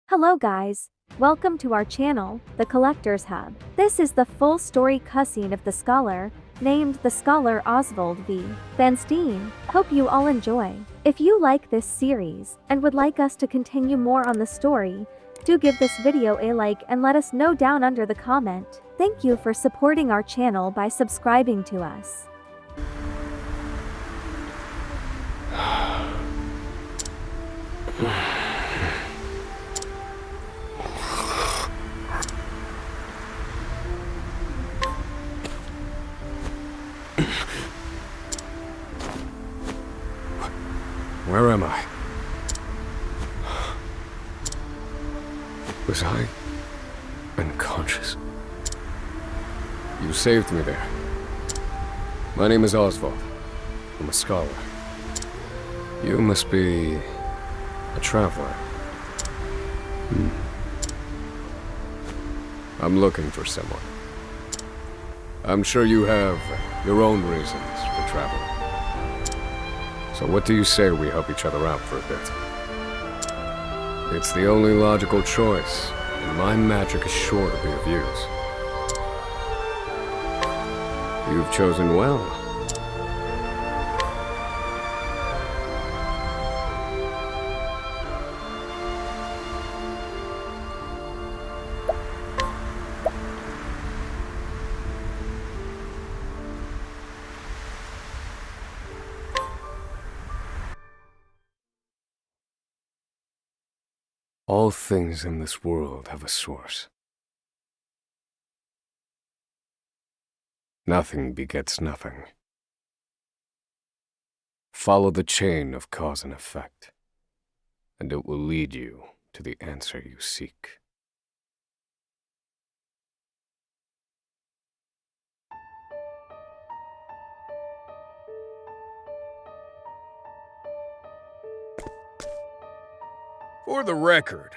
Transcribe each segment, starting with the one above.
Hello guys, welcome to our channel, The Collector's Hub. This is the full story cutscene of the scholar, named the scholar Osvald v. Vanstein. Hope you all enjoy. If you like this series, and would like us to continue more on the story, do give this video a like and let us know down under the comment. Thank you for supporting our channel by subscribing to us. Where am I? Was I unconscious? You saved me there. My name is Osvald. I'm a scholar. You must be a traveler. I'm looking for someone. I'm sure you have your own reasons for traveling. So what do you say we help each other out for a bit? It's the only logical choice, and my magic is sure to be of use. You've chosen well. All things in this world have a source. Nothing begets nothing. Follow the chain of cause and effect, and it will lead you to the answer you seek. For the record,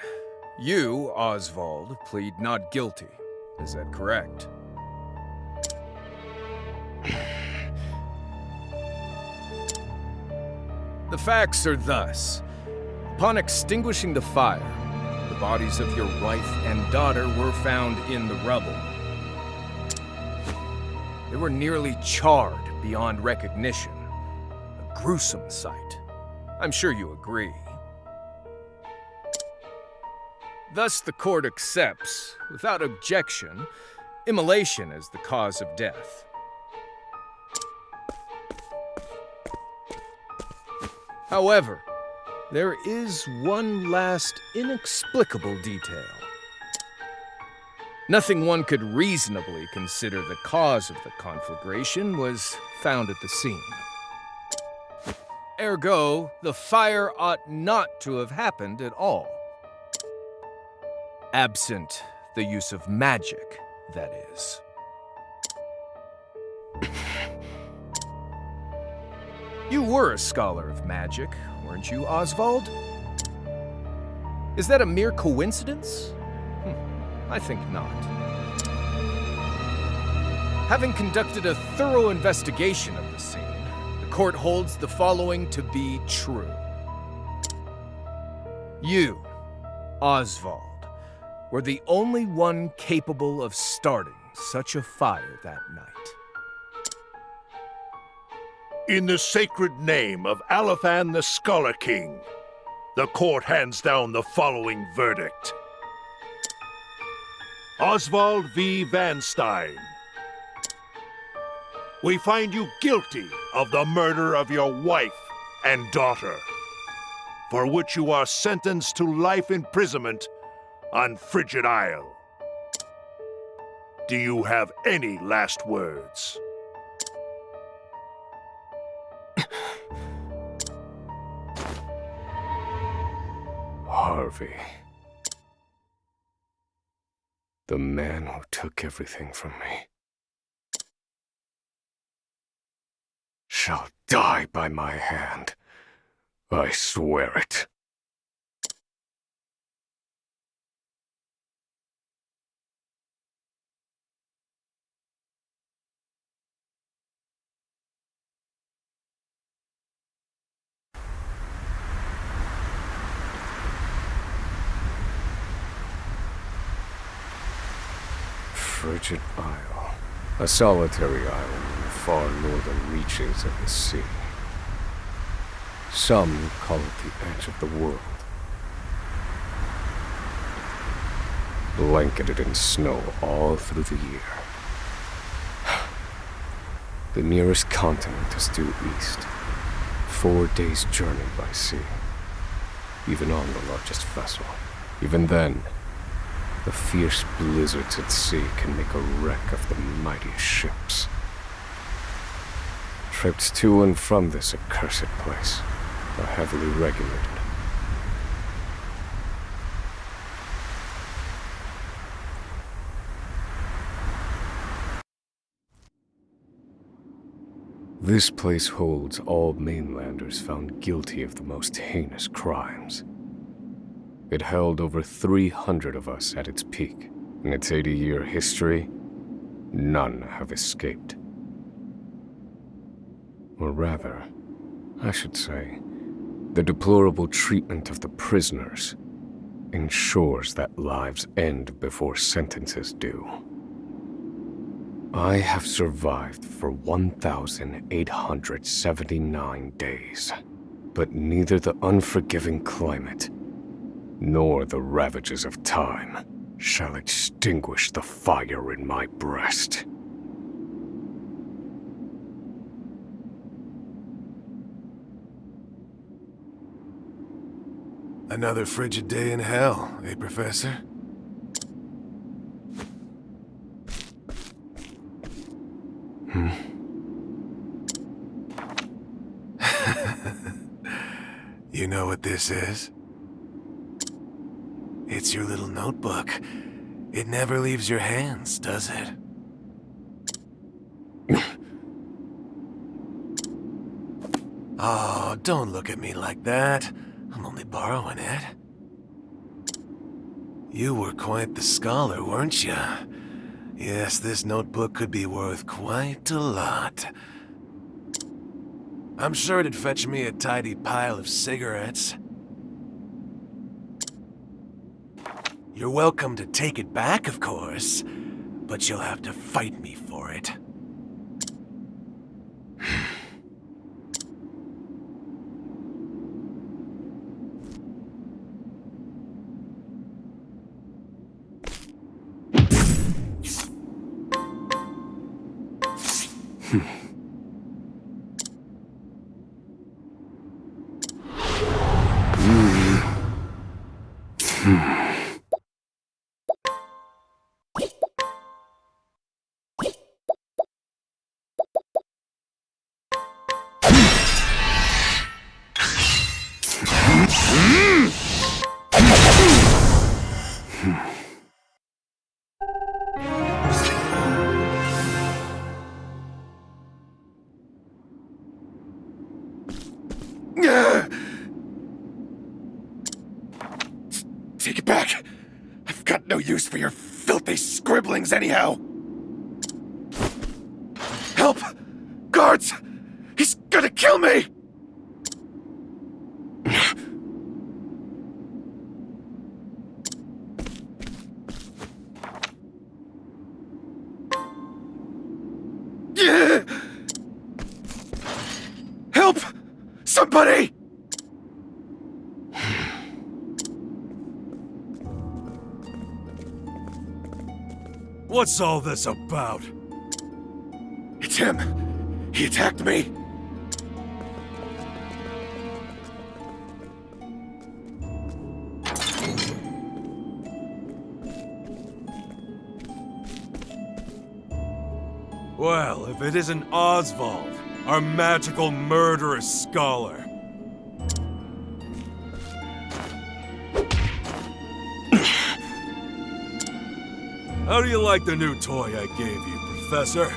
you, Osvald, plead not guilty. Is that correct? The facts are thus. Upon extinguishing the fire, the bodies of your wife and daughter were found in the rubble. They were nearly charred beyond recognition. A gruesome sight. I'm sure you agree. Thus, the court accepts, without objection, immolation as the cause of death. However, there is one last inexplicable detail. Nothing one could reasonably consider the cause of the conflagration was found at the scene. Ergo, the fire ought not to have happened at all. Absent the use of magic, that is. You were a scholar of magic, weren't you, Osvald? Is that a mere coincidence? I think not. Having conducted a thorough investigation of the scene, the court holds the following to be true. You, Osvald, were the only one capable of starting such a fire that night. In the sacred name of Alathan the Scholar King, the court hands down the following verdict. Osvald v. Vanstein, we find you guilty of the murder of your wife and daughter, for which you are sentenced to life imprisonment on Frigid Isle. Do you have any last words? Harvey. The man who took everything from me shall die by my hand. I swear it. Frigid Isle. A solitary island in the far northern reaches of the sea. Some call it the edge of the world. Blanketed in snow all through the year. The nearest continent is due east. 4 days' journey by sea. Even on the largest vessel. Even then, the fierce blizzards at sea can make a wreck of the mightiest ships. Trips to and from this accursed place are heavily regulated. This place holds all mainlanders found guilty of the most heinous crimes. It held over 300 of us at its peak. In its 80-year history, none have escaped. Or rather, I should say, the deplorable treatment of the prisoners ensures that lives end before sentences do. I have survived for 1,879 days, but neither the unforgiving climate nor the ravages of time shall extinguish the fire in my breast. Another frigid day in hell, eh, Professor? You know what this is? It's your little notebook. It never leaves your hands, does it? Oh, don't look at me like that. I'm only borrowing it. You were quite the scholar, weren't you? Yes, this notebook could be worth quite a lot. I'm sure it'd fetch me a tidy pile of cigarettes. You're welcome to take it back, of course, but you'll have to fight me for it. Take it back! I've got no use for your filthy scribblings anyhow! Help! Guards! He's gonna kill me! Help! Somebody! What's all this about? It's him! He attacked me! Well, if it isn't Osvald, our magical murderous scholar. How do you like the new toy I gave you, Professor?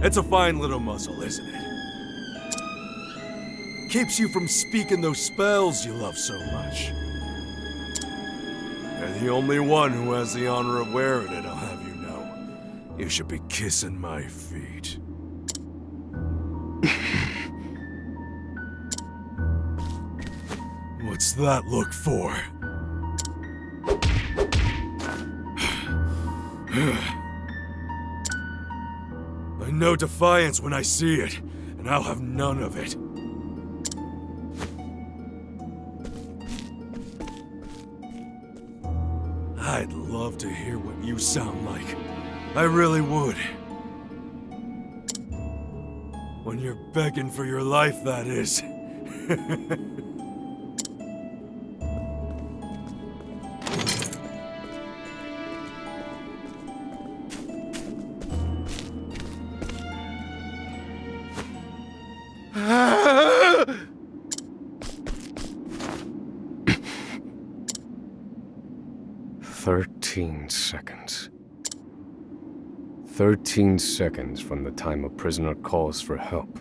It's a fine little muzzle, isn't it? Keeps you from speaking those spells you love so much. You're the only one who has the honor of wearing it, I'll have you know. You should be kissing my feet. What's that look for? I know defiance when I see it, and I'll have none of it. I'd love to hear what you sound like. I really would. When you're begging for your life, that is. Seconds. 13 seconds from the time a prisoner calls for help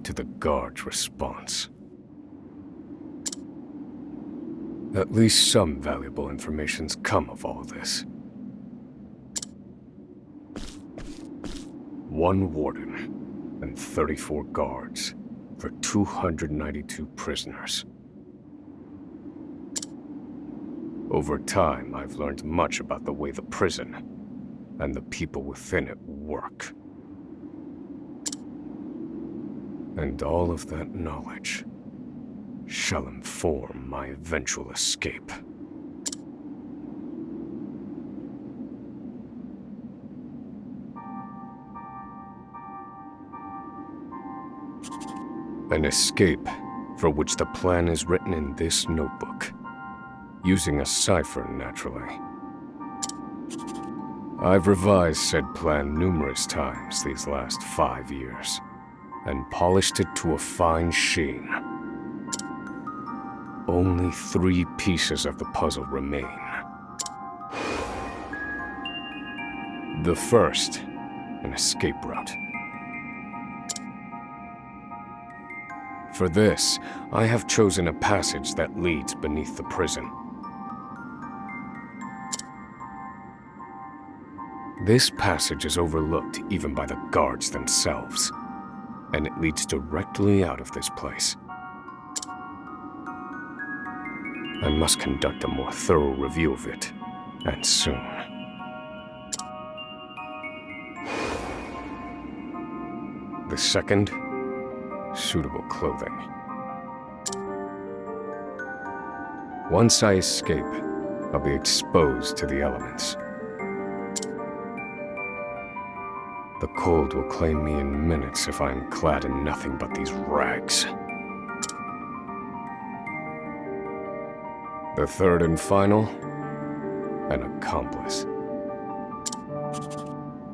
to the guard's response. At least some valuable information's come of all this. 1 warden and 34 guards for 292 prisoners. Over time, I've learned much about the way the prison and the people within it work. And all of that knowledge shall inform my eventual escape. An escape for which the plan is written in this notebook. Using a cipher, naturally. I've revised said plan numerous times these last 5 years, and polished it to a fine sheen. Only 3 pieces of the puzzle remain. The first, an escape route. For this, I have chosen a passage that leads beneath the prison. This passage is overlooked even by the guards themselves, and it leads directly out of this place. I must conduct a more thorough review of it, and soon. The second, suitable clothing. Once I escape, I'll be exposed to the elements. The cold will claim me in minutes if I am clad in nothing but these rags. The third and final, an accomplice.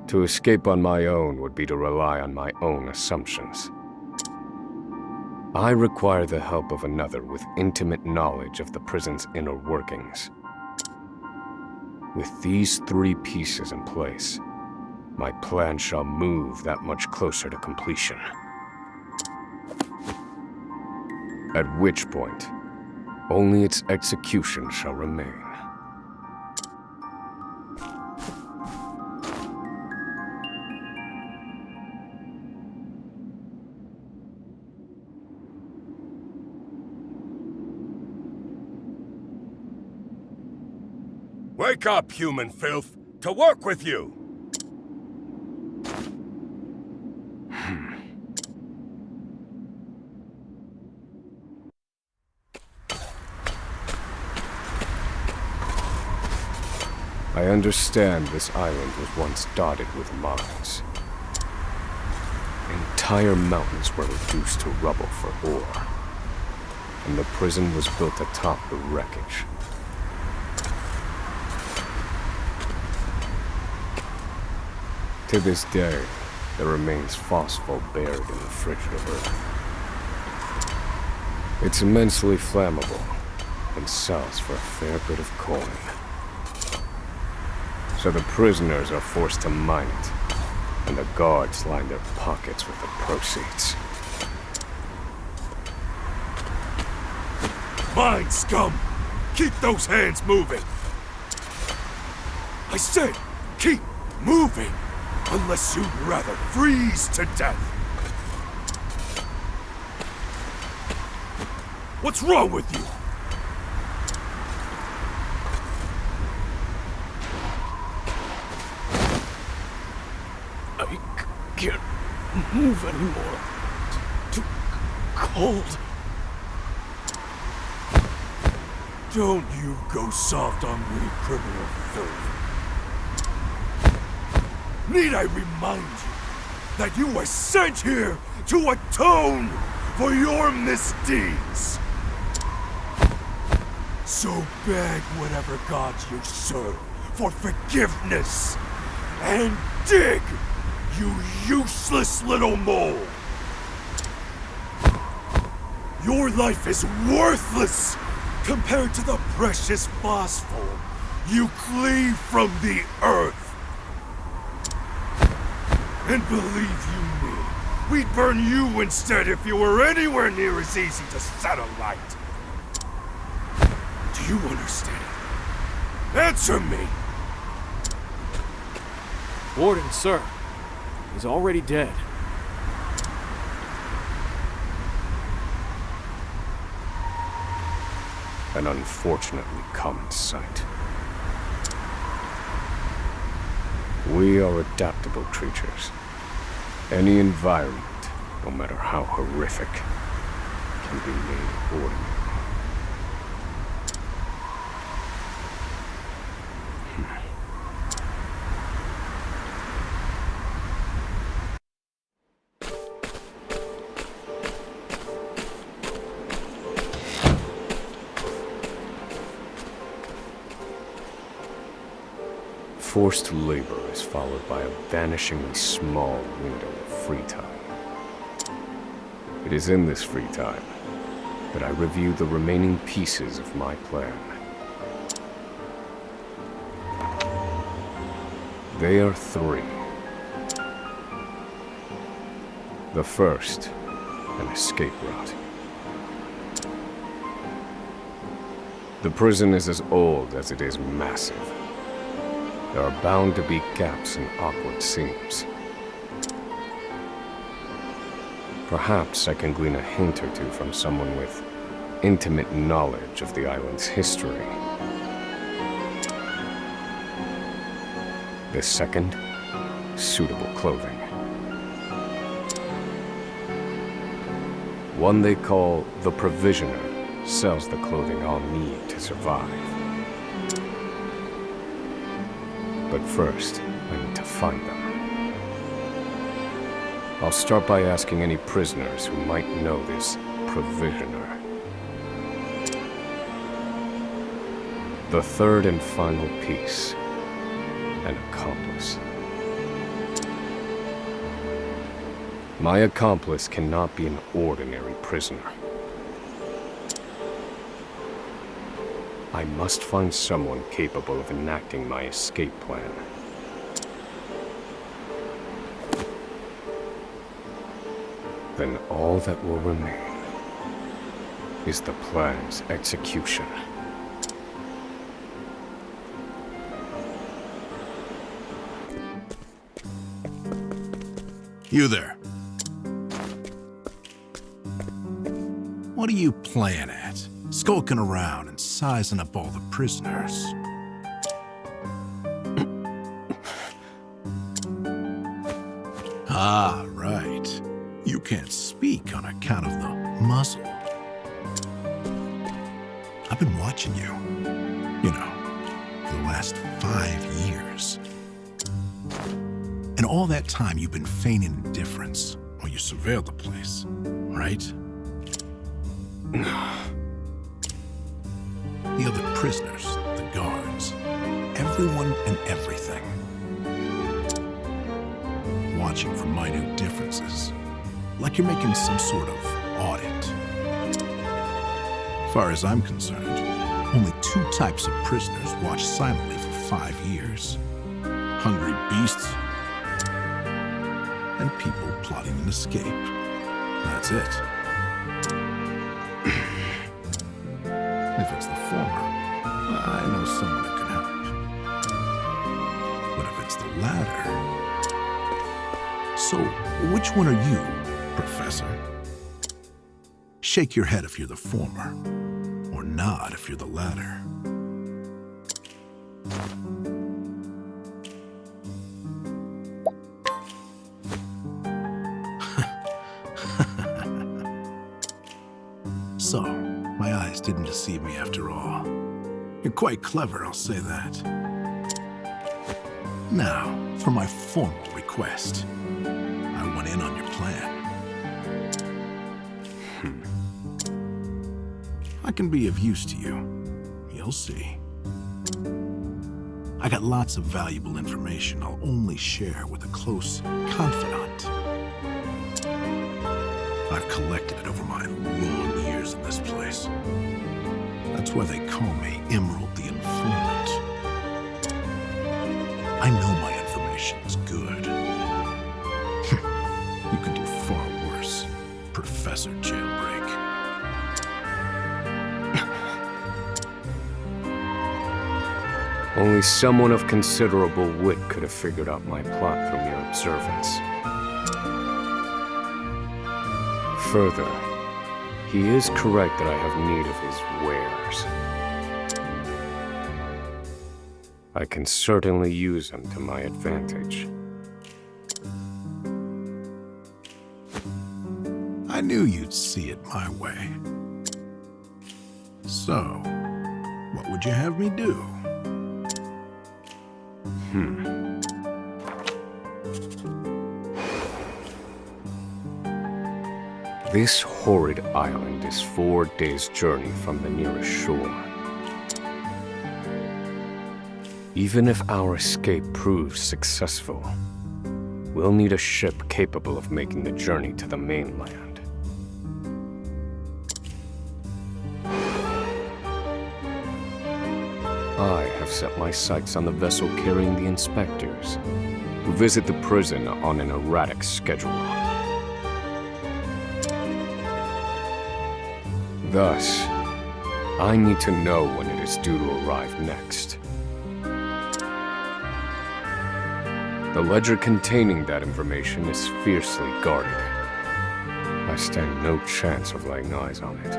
To escape on my own would be to rely on my own assumptions. I require the help of another with intimate knowledge of the prison's inner workings. With these 3 pieces in place, my plan shall move that much closer to completion. At which point, only its execution shall remain. Wake up, human filth! To work with you! I understand this island was once dotted with mines. Entire mountains were reduced to rubble for ore, and the prison was built atop the wreckage. To this day, there remains phosphor buried in the frigid earth. It's immensely flammable and sells for a fair bit of coin. So the prisoners are forced to mine it, and the guards line their pockets with the proceeds. Mine, scum! Keep those hands moving! I said, keep moving! Unless you'd rather freeze to death! What's wrong with you? can't move anymore. Too cold. Don't you go soft on me, criminal filth. Need I remind you that you were sent here to atone for your misdeeds? So beg whatever gods you serve for forgiveness, and dig, you useless little mole! Your life is worthless compared to the precious phosphor you cleave from the earth. And believe you me, we'd burn you instead if you were anywhere near as easy to set alight. Do you understand? Answer me! Warden, sir. He's already dead. An unfortunately common sight. We are adaptable creatures. Any environment, no matter how horrific, can be made ordinary. Forced labor is followed by a vanishingly small window of free time. It is in this free time that I review the remaining pieces of my plan. They are three. The first, an escape route. The prison is as old as it is massive. There are bound to be gaps and awkward seams. Perhaps I can glean a hint or two from someone with intimate knowledge of the island's history. The second, suitable clothing. One they call the Provisioner sells the clothing I'll need to survive. But first, I need to find them. I'll start by asking any prisoners who might know this Provisioner. The third and final piece, an accomplice. My accomplice cannot be an ordinary prisoner. I must find someone capable of enacting my escape plan. Then all that will remain is the plan's execution. You there. What are you playing at? Skulking around and sizing up all the prisoners. Ah, right. You can't speak on account of the muzzle. I've been watching you, for the last 5 years. And all that time you've been feigning indifference while you surveilled the place, right? The other prisoners, the guards, everyone and everything. Watching for minute differences, like you're making some sort of audit. As far as I'm concerned, only 2 types of prisoners watch silently for 5 years. Hungry beasts and people plotting an escape. That's it. If it's the former, I know someone who can help. But if it's the latter... So, which one are you, Professor? Shake your head if you're the former, or nod if you're the latter. eyes didn't deceive me after all. You're quite clever, I'll say that. Now, for my formal request. I want in on your plan. I can be of use to you. You'll see. I got lots of valuable information I'll only share with a close confidant. I've collected it over my long years in this place. That's why they call me Emerald the Informant. I know my information's good. You could do far worse, Professor Jailbreak. Only someone of considerable wit could have figured out my plot from your observance. Further, he is correct that I have need of his wares. I can certainly use them to my advantage. I knew you'd see it my way. So, what would you have me do? This horrid island is 4 days' journey from the nearest shore. Even if our escape proves successful, we'll need a ship capable of making the journey to the mainland. I have set my sights on the vessel carrying the inspectors, who visit the prison on an erratic schedule. Thus, I need to know when it is due to arrive next. The ledger containing that information is fiercely guarded. I stand no chance of laying eyes on it.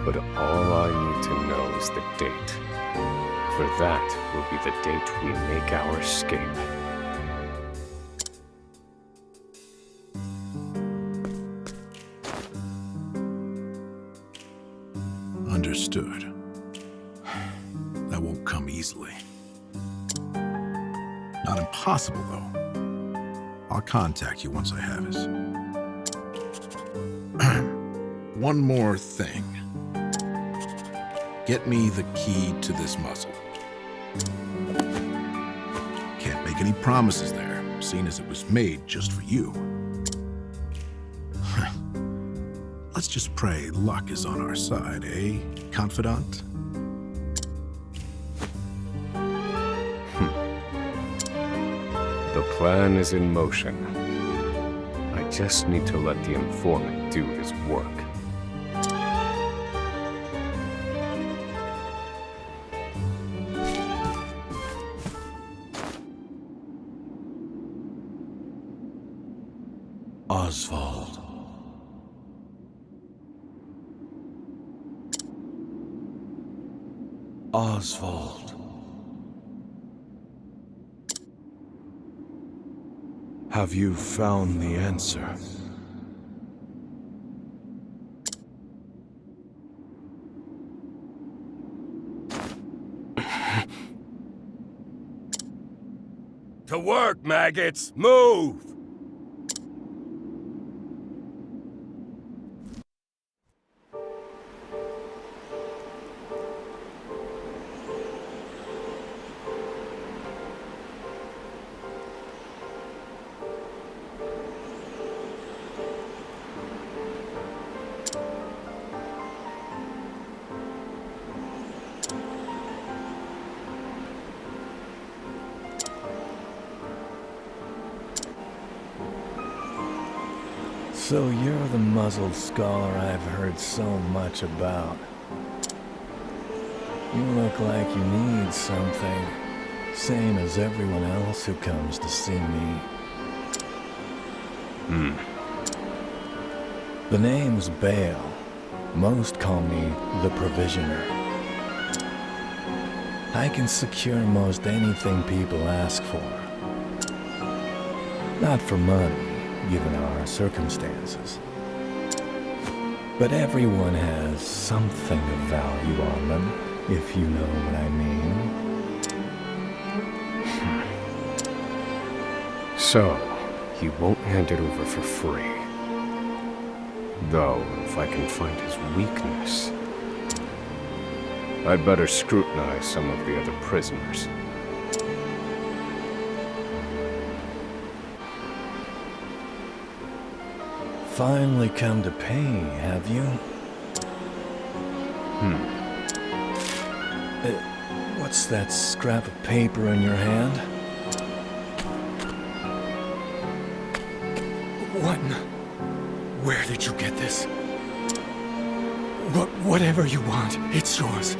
But all I need to know is the date. For that will be the date we make our escape. Understood. That won't come easily. Not impossible, though. I'll contact you once I have it. One more thing. Get me the key to this muzzle. Can't make any promises there, seeing as it was made just for you. Let's just pray luck is on our side, eh, confidant? The plan is in motion. I just need to let the informant do his work. Osvald. Osvald. Have you found the answer? To work, maggots! Move! So you're the muzzled scholar I've heard so much about. You look like you need something, same as everyone else who comes to see me. The name's Bale. Most call me the Provisioner. I can secure most anything people ask for. Not for money, given our circumstances. but everyone has something of value on them, if you know what I mean. So, he won't hand it over for free. Though, if I can find his weakness, I'd better scrutinize some of the other prisoners. Finally come to pay, have you? What's that scrap of paper in your hand? Where did you get this? Whatever you want, it's yours.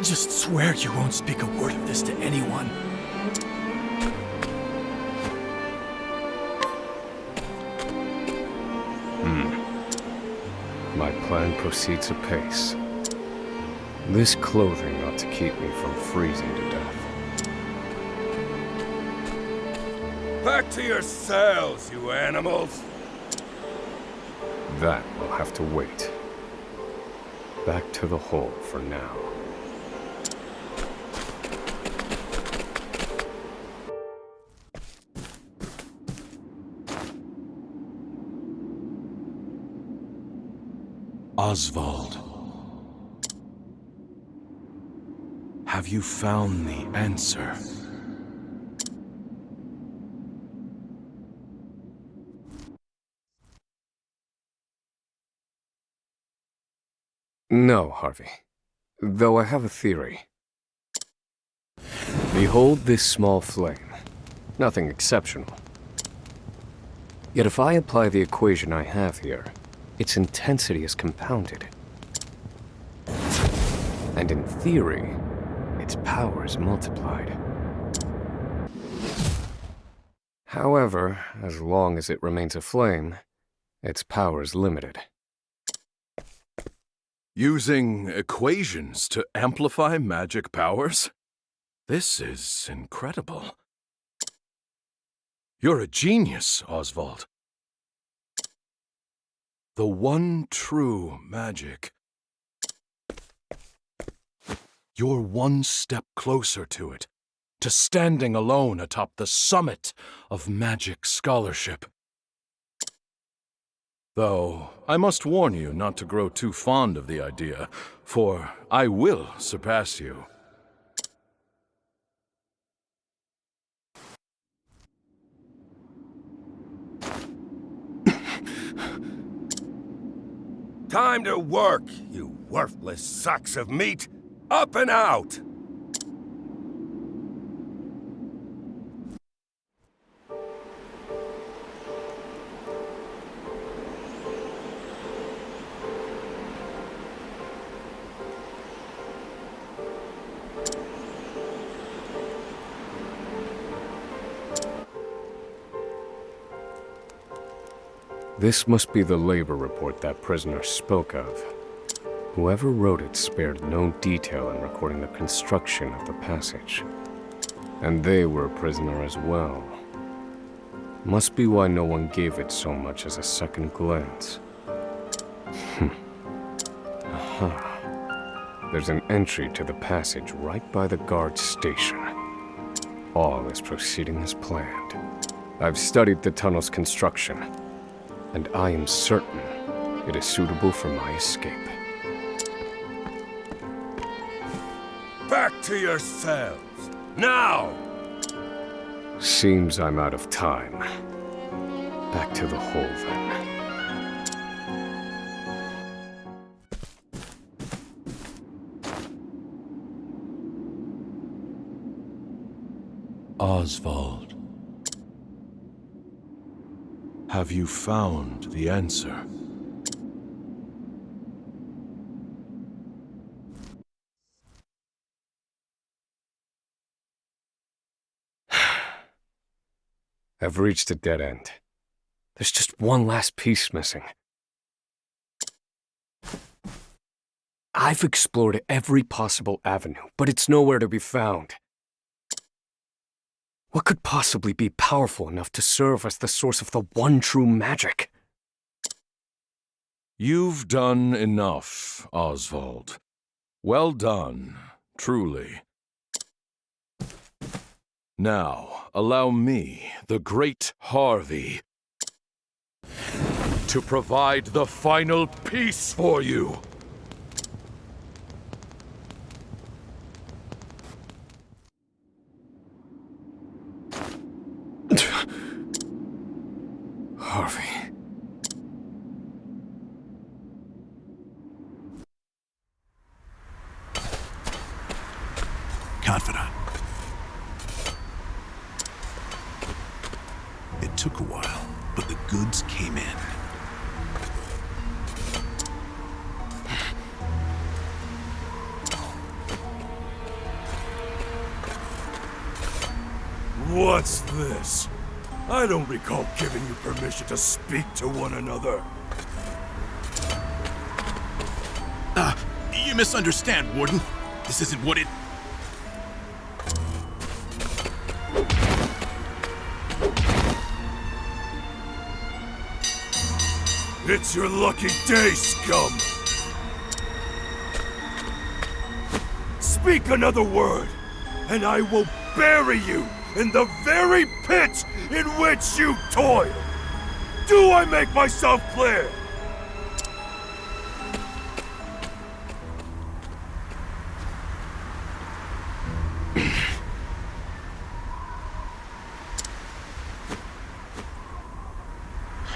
Just swear you won't speak a word of this to anyone. My plan proceeds apace. This clothing ought to keep me from freezing to death. Back to your cells, you animals! That will have to wait. Back to the hole for now. Osvald. Have you found the answer? No, Harvey. Though I have a theory. Behold this small flame. Nothing exceptional. Yet if I apply the equation I have here, its intensity is compounded. And in theory, its power is multiplied. However, as long as it remains a flame, its power is limited. Using equations to amplify magic powers? This is incredible. You're a genius, Osvald. The one true magic. You're one step closer to it, to standing alone atop the summit of magic scholarship. Though, I must warn you not to grow too fond of the idea, for I will surpass you. Time to work, you worthless sacks of meat! Up and out! This must be the labor report that prisoner spoke of. Whoever wrote it spared no detail in recording the construction of the passage. And they were a prisoner as well. Must be why no one gave it so much as a second glance. Aha. There's an entry to the passage right by the guard's station. All is proceeding as planned. I've studied the tunnel's construction, and I am certain it is suitable for my escape. Back to your cells, now! Seems I'm out of time. Back to the hole, then. Osvald. Have you found the answer? I've reached a dead end. There's just one last piece missing. I've explored every possible avenue, but it's nowhere to be found. What could possibly be powerful enough to serve as the source of the one true magic? You've done enough, Osvald. Well done, truly. Now, allow me, the great Harvey, to provide the final piece for you. Harvey. Confidant. It took a while, but the goods came in. What's this? I don't recall giving you permission to speak to one another. You misunderstand, Warden. This isn't what it... It's your lucky day, scum! Speak another word, and I will bury you in the very pit in which you toil! Do I make myself clear?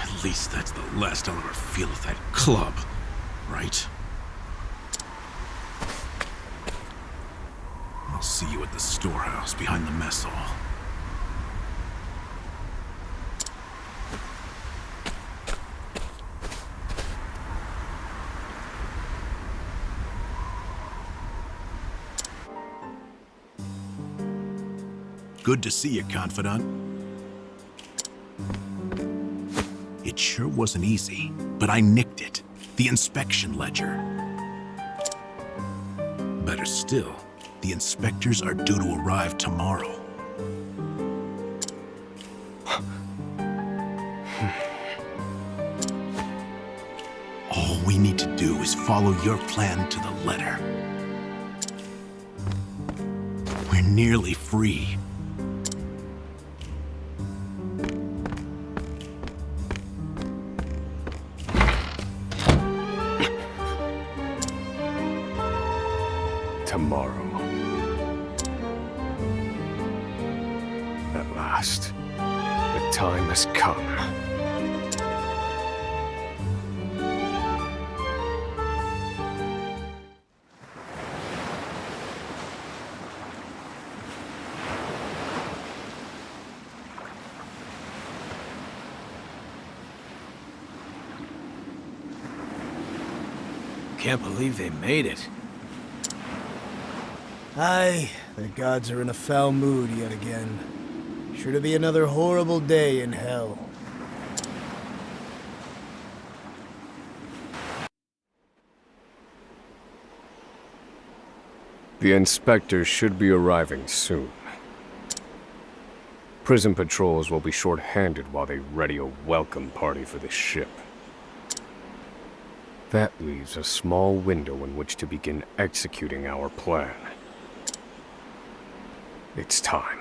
At least that's the last I'll ever feel of that club, right? I'll see you at the storehouse behind the mess hall. Good to see you, Confidant. It sure wasn't easy, but I nicked it. The inspection ledger. Better still, the inspectors are due to arrive tomorrow. All we need to do is follow your plan to the letter. We're nearly free. Tomorrow. At last, the time has come. Can't believe they made it. Aye, the gods are in a foul mood yet again. Sure to be another horrible day in hell. The inspectors should be arriving soon. Prison patrols will be short-handed while they ready a welcome party for the ship. That leaves a small window in which to begin executing our plan. It's time.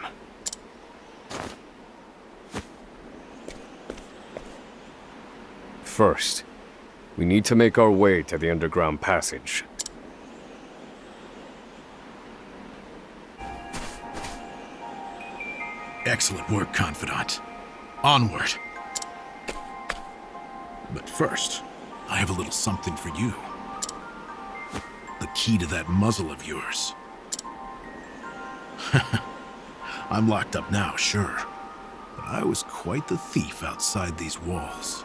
First, we need to make our way to the underground passage. Excellent work, Confidant. Onward. But first, I have a little something for you. The key to that muzzle of yours. I'm locked up now, sure. But I was quite the thief outside these walls.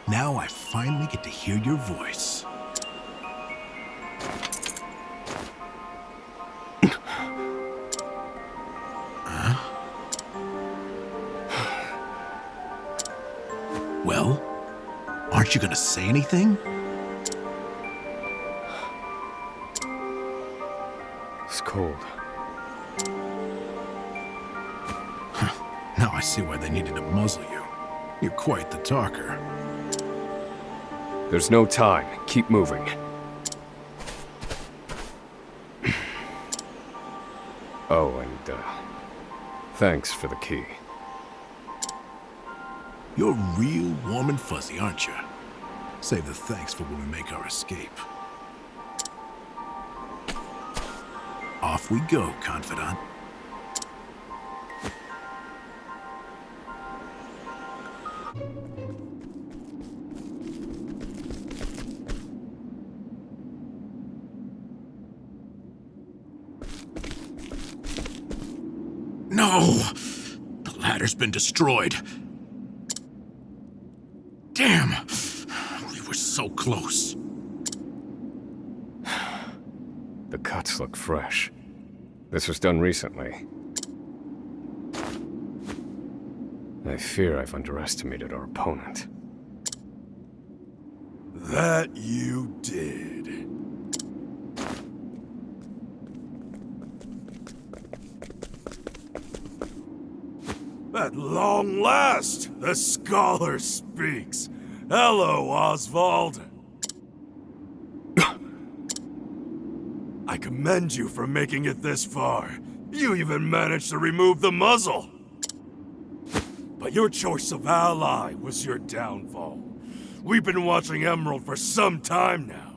Now I finally get to hear your voice. Well, aren't you gonna say anything? It's cold. Now I see why they needed to muzzle you. You're quite the talker. There's no time. Keep moving. Oh, and, thanks for the key. You're real warm and fuzzy, aren't you? Save the thanks for when we make our escape. Off we go, confidant. No! The ladder's been destroyed. Damn! We were so close. The cuts look fresh. This was done recently. I fear I've underestimated our opponent. That you did. At long last, the scholar speaks. Hello, Osvald. I commend you for making it this far. You even managed to remove the muzzle. But your choice of ally was your downfall. We've been watching Emerald for some time now.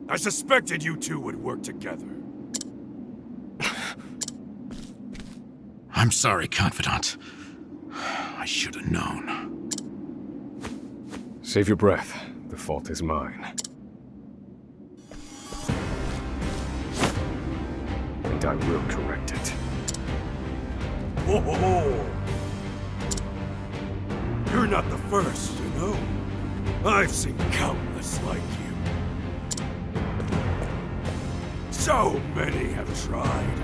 I suspected you two would work together. I'm sorry, confidant. I should have known. Save your breath. The fault is mine. And I will correct it. Ho ho ho! You're not the first, you know. I've seen countless like you. So many have tried,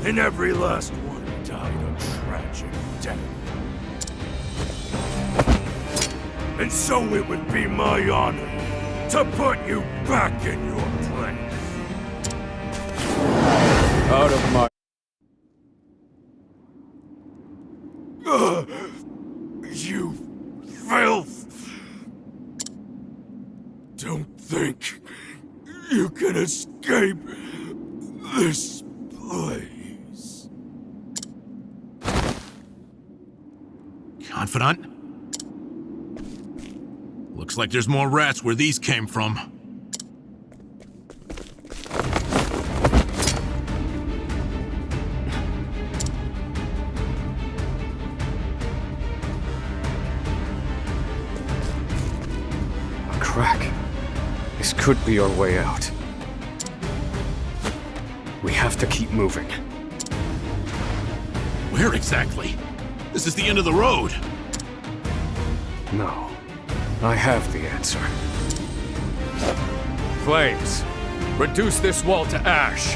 and every last one died a tragic death. And so it would be my honor to put you back in your place. Out of my... You filth! Don't think you can escape this place. Confidant? Looks like there's more rats where these came from. A crack. This could be our way out. We have to keep moving. Where exactly? This is the end of the road. No. I have the answer. Flames! Reduce this wall to ash!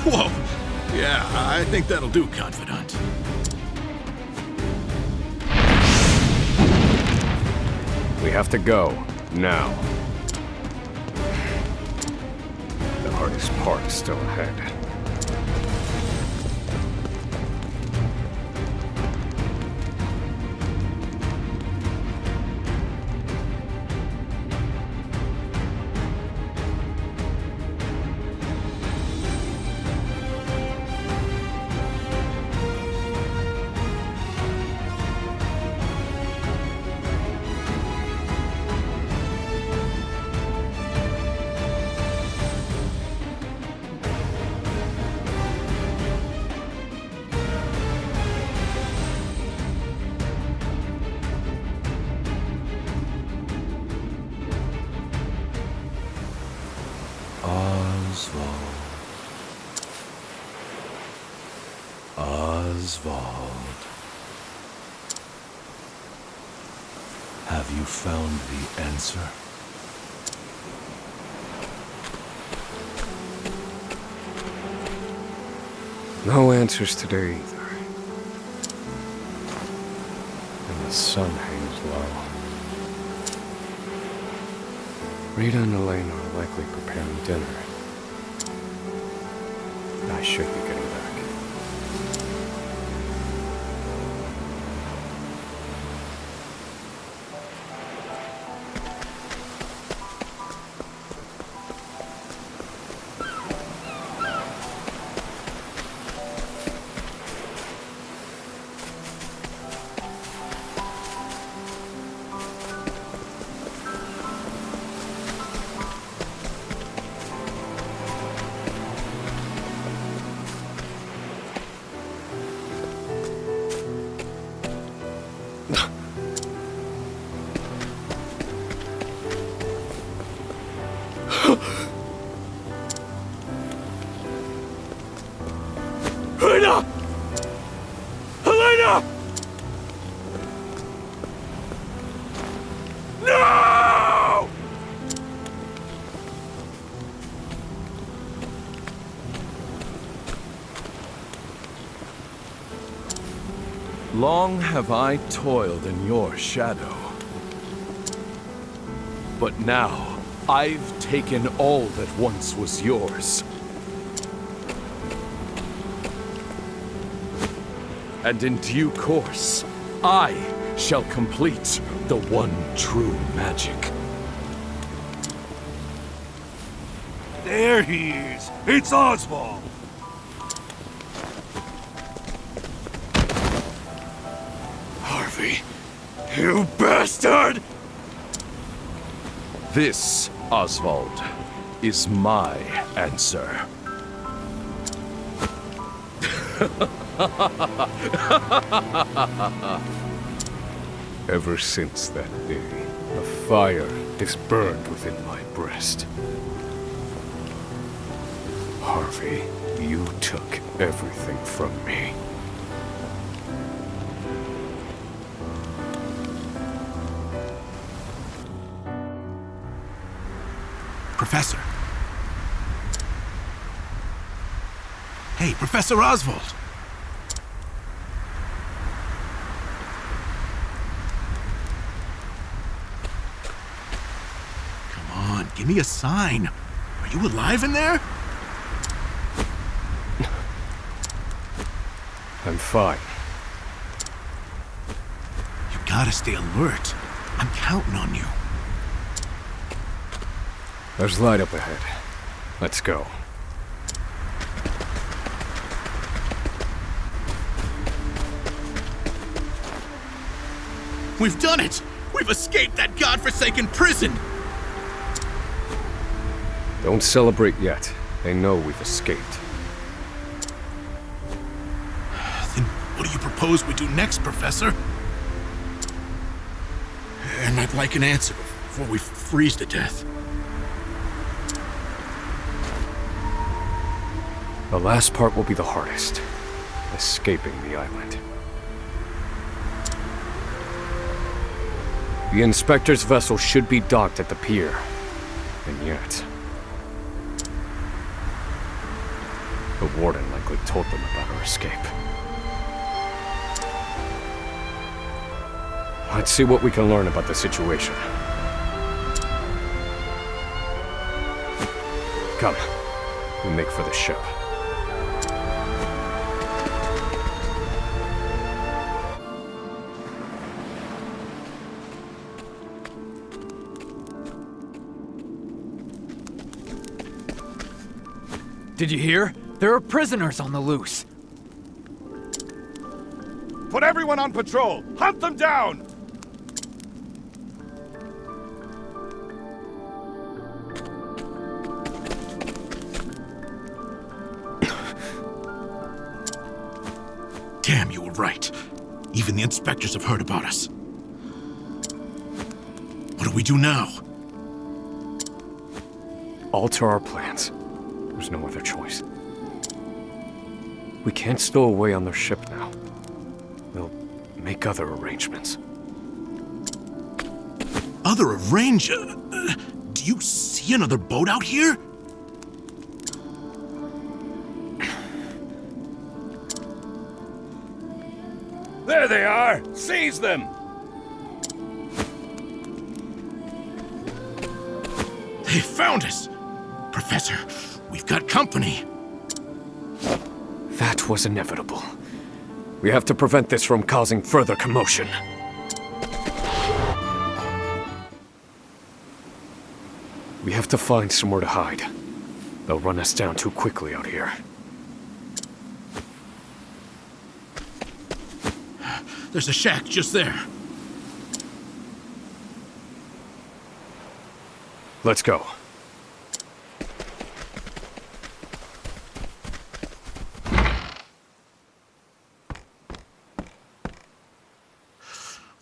Whoa! Yeah, I think that'll do, confidant. We have to go. Now. The hardest part is still ahead. Osvald. Have you found the answer? No answers today either. And the sun hangs low. Rita and Elaine are likely preparing dinner. I should be getting back. Helena! Helena! No! Long have I toiled in your shadow. But now, I've taken all that once was yours. And in due course, I shall complete the one true magic. There he is! It's Osvald! Harvey, you bastard! This, Osvald, is my answer. Ever since that day, a fire is burned within my breast. Harvey, you took everything from me. Professor. Hey, Professor Osvald. Come on, give me a sign. Are you alive in there? I'm fine. You gotta stay alert. I'm counting on you. There's light up ahead. Let's go. We've done it! We've escaped that godforsaken prison! Don't celebrate yet. They know we've escaped. Then what do you propose we do next, Professor? And I'd like an answer before we freeze to death. The last part will be the hardest. Escaping the island. The Inspector's vessel should be docked at the pier. And yet... the Warden likely told them about our escape. Let's see what we can learn about the situation. Come. We make for the ship. Did you hear? There are prisoners on the loose. Put everyone on patrol! Hunt them down! Damn, you were right. Even the inspectors have heard about us. What do we do now? Alter our plans. There's no other choice. We can't stow away on their ship now. We'll make other arrangements. Other arranger? Do you see another boat out here? There they are! Seize them! They found us! Professor, we've got company. That was inevitable. We have to prevent this from causing further commotion. We have to find somewhere to hide. They'll run us down too quickly out here. There's a shack just there. Let's go.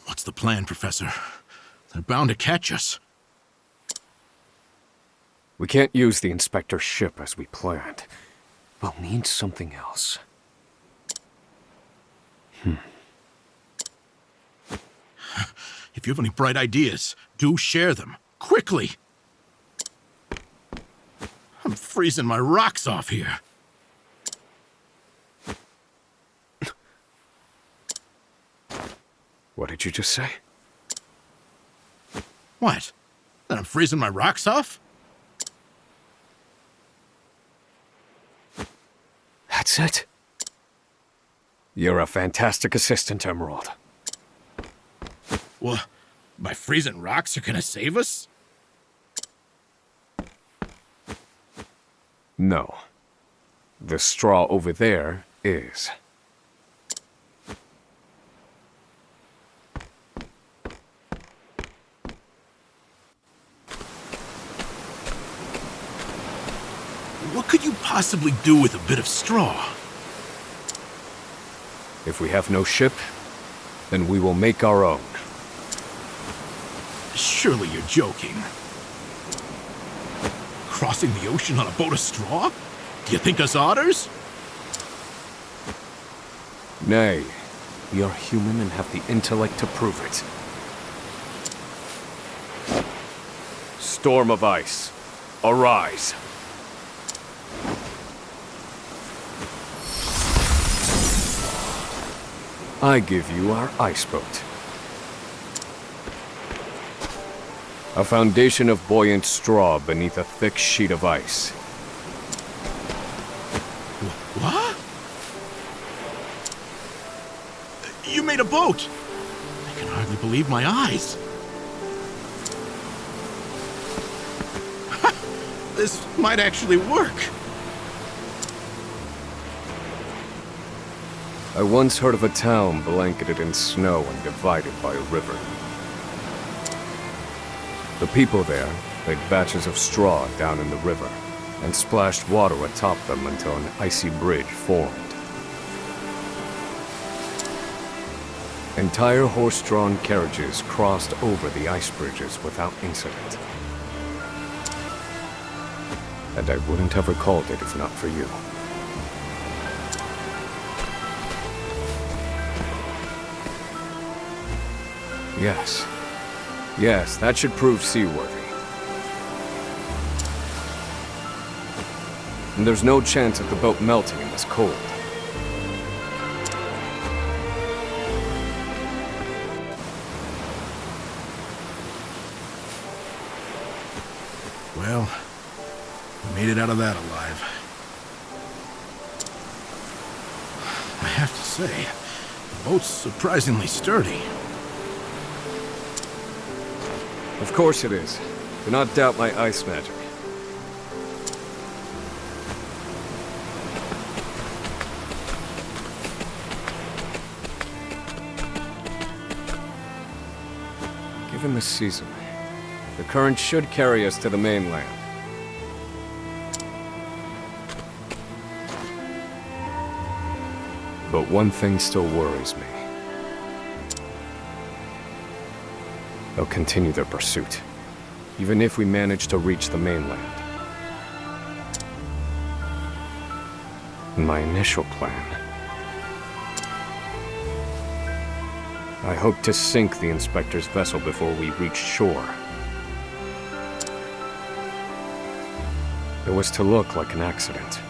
What's the plan, Professor? They're bound to catch us. We can't use the Inspector's ship as we planned. We'll need something else. If you have any bright ideas, do share them. Quickly! I'm freezing my rocks off here. What did you just say? What? That I'm freezing my rocks off? That's it. You're a fantastic assistant, Emerald. Well, my freezing rocks are gonna save us? No. The straw over there is. What could you possibly do with a bit of straw? If we have no ship, then we will make our own. Surely you're joking. Crossing the ocean on a boat of straw? Do you think us otters? Nay, we are human and have the intellect to prove it. Storm of ice, arise. I give you our ice boat. A foundation of buoyant straw beneath a thick sheet of ice. What? You made a boat! I can hardly believe my eyes. This might actually work. I once heard of a town blanketed in snow and divided by a river. The people there laid batches of straw down in the river and splashed water atop them until an icy bridge formed. Entire horse-drawn carriages crossed over the ice bridges without incident. And I wouldn't have recalled it if not for you. Yes. Yes, that should prove seaworthy. And there's no chance of the boat melting in this cold. Well, we made it out of that alive. I have to say, the boat's surprisingly sturdy. Of course it is. Do not doubt my ice magic. Given the season, the current should carry us to the mainland. But one thing still worries me. They'll continue their pursuit, even if we manage to reach the mainland. In my initial plan, I hoped to sink the Inspector's vessel before we reached shore. It was to look like an accident,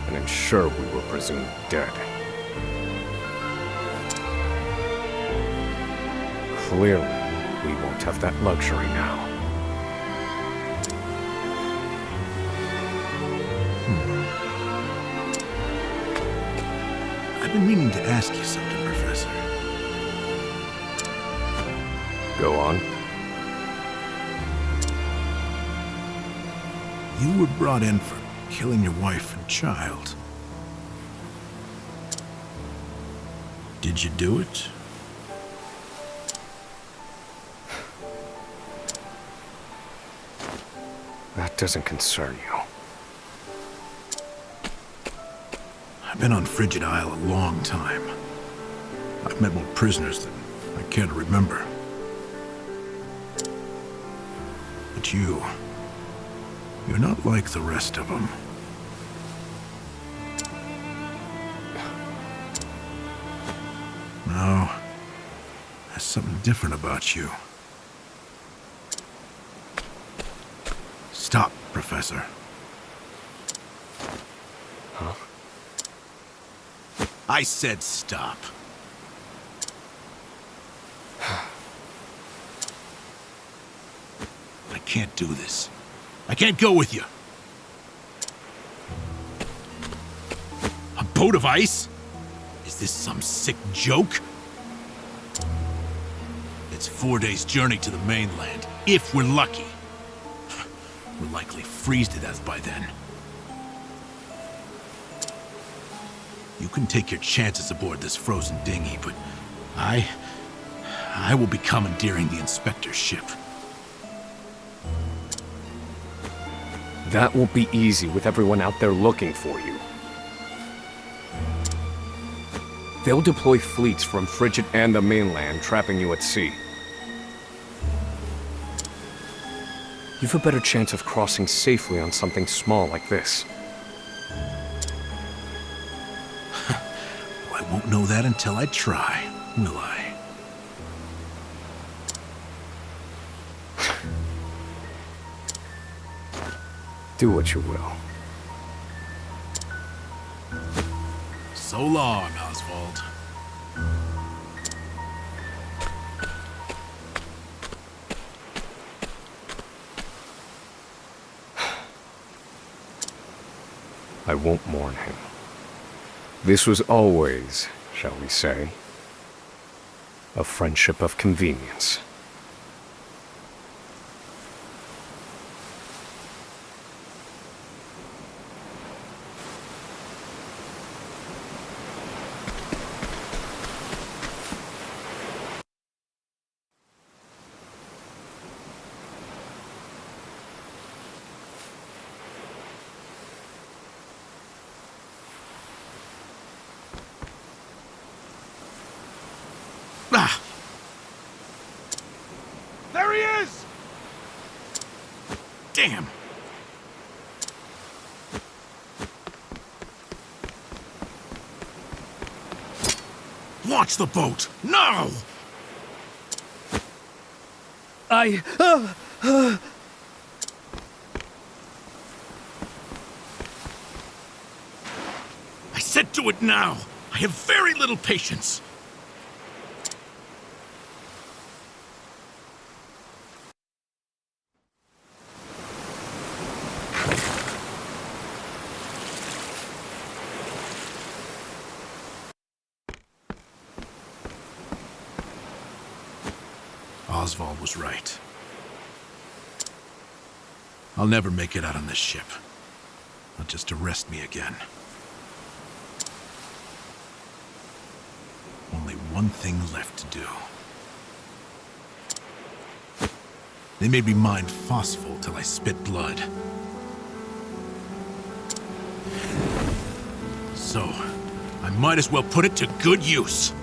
and ensure we were presumed dead. Clearly, we won't have that luxury now. I've been meaning to ask you something, Professor. Go on. You were brought in for killing your wife and child. Did you do it? That doesn't concern you. I've been on Frigid Isle a long time. I've met more prisoners than I care to remember. But you're not like the rest of them. No, there's something different about you. Stop, Professor. Huh? I said stop. I can't do this. I can't go with you. A boat of ice? Is this some sick joke? It's 4 days' journey to the mainland, if we're lucky. We'll likely freeze to death by then. You can take your chances aboard this frozen dinghy, but I will be commandeering the Inspector's ship. That won't be easy with everyone out there looking for you. They'll deploy fleets from Frigid and the mainland, trapping you at sea. You've a better chance of crossing safely on something small like this. Well, I won't know that until I try, will I? Do what you will. So long, Osvald. I won't mourn him. This was always, shall we say, a friendship of convenience. Ah! There he is! Damn! Launch the boat! Now! I said do it now! I have very little patience! Osvald was right. I'll never make it out on this ship. Not just to arrest me again. Only one thing left to do. They made me mine phosphol till I spit blood. So, I might as well put it to good use.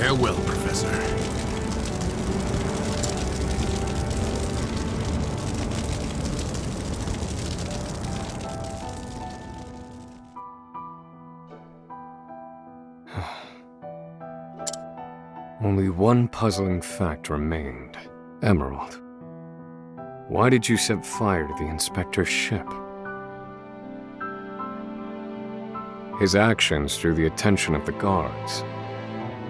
Farewell, Professor. Only one puzzling fact remained. Emerald. Why did you set fire to the Inspector's ship? His actions drew the attention of the guards,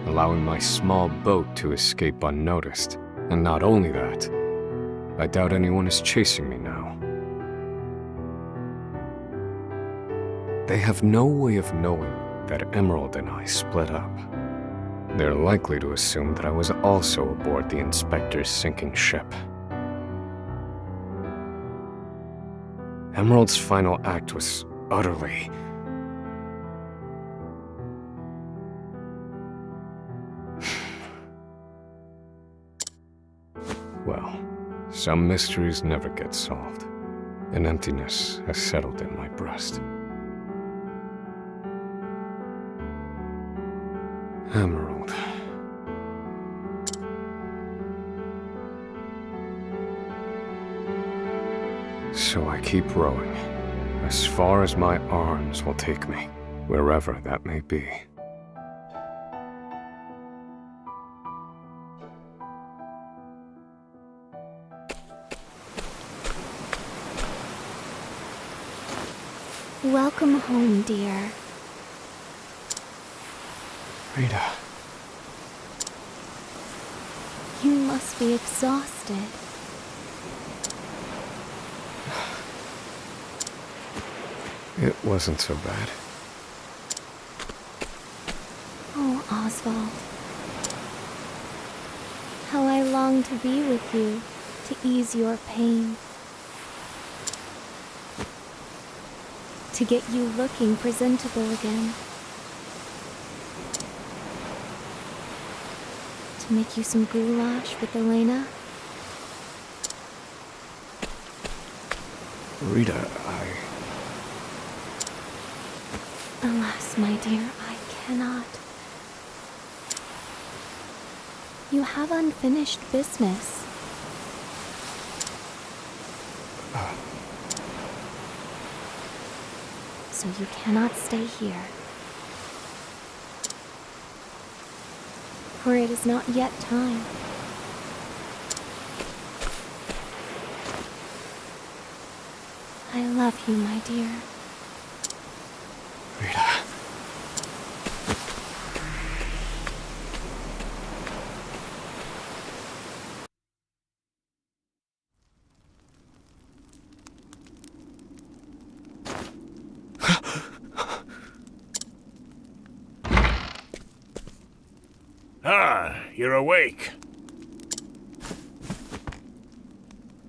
allowing my small boat to escape unnoticed. And not only that, I doubt anyone is chasing me now. They have no way of knowing that Emerald and I split up. They're likely to assume that I was also aboard the Inspector's sinking ship. Emerald's final act was utterly... Well, some mysteries never get solved. An emptiness has settled in my breast. Emerald. So I keep rowing, as far as my arms will take me, wherever that may be. Welcome home, dear. Rita. You must be exhausted. It wasn't so bad. Oh, Osvald. How I long to be with you, to ease your pain. To get you looking presentable again. To make you some goulash with Elena. Rita, Alas, my dear, I cannot. You have unfinished business. So you cannot stay here. For it is not yet time. I love you, my dear. Rita. You're awake.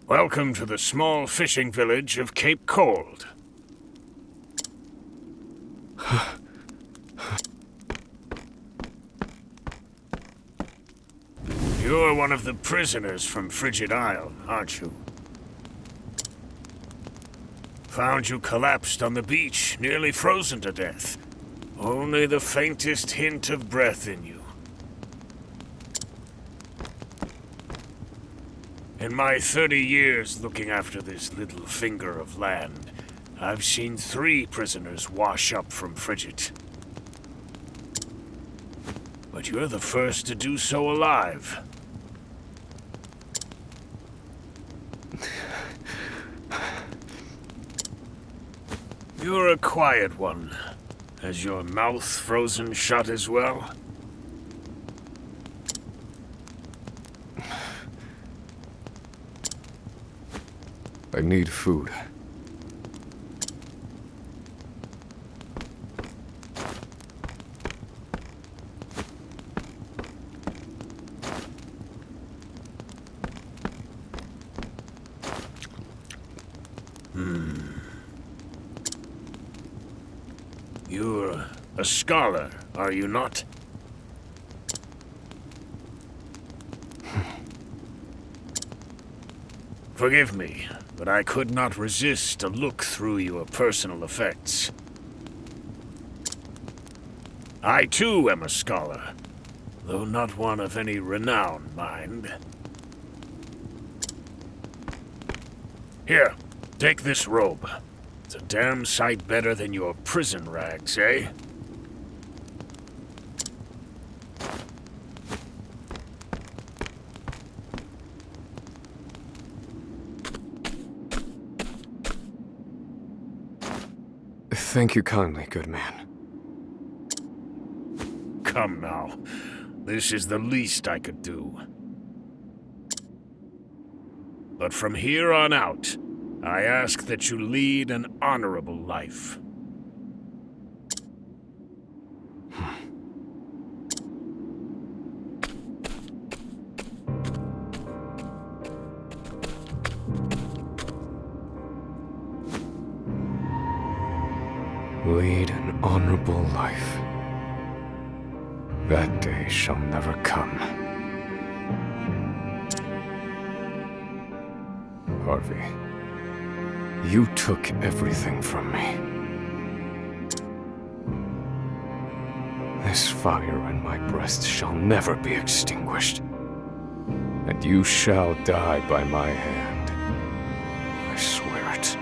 Welcome to the small fishing village of Cape Cold. You're one of the prisoners from Frigid Isle, aren't you? Found you collapsed on the beach, nearly frozen to death. Only the faintest hint of breath in you. In my 30 years looking after this little finger of land, I've seen 3 prisoners wash up from Frigid. But you're the first to do so alive. You're a quiet one. Has your mouth frozen shut as well? I need food. You're a scholar, are you not? Forgive me, but I could not resist a look through your personal effects. I too am a scholar, though not one of any renown, mind. Here, take this robe. It's a damn sight better than your prison rags, eh? Thank you kindly, good man. Come now. This is the least I could do. But from here on out, I ask that you lead an honorable life. honorable life. That day shall never come. Harvey, you took everything from me. This fire in my breast shall never be extinguished, and you shall die by my hand. I swear it.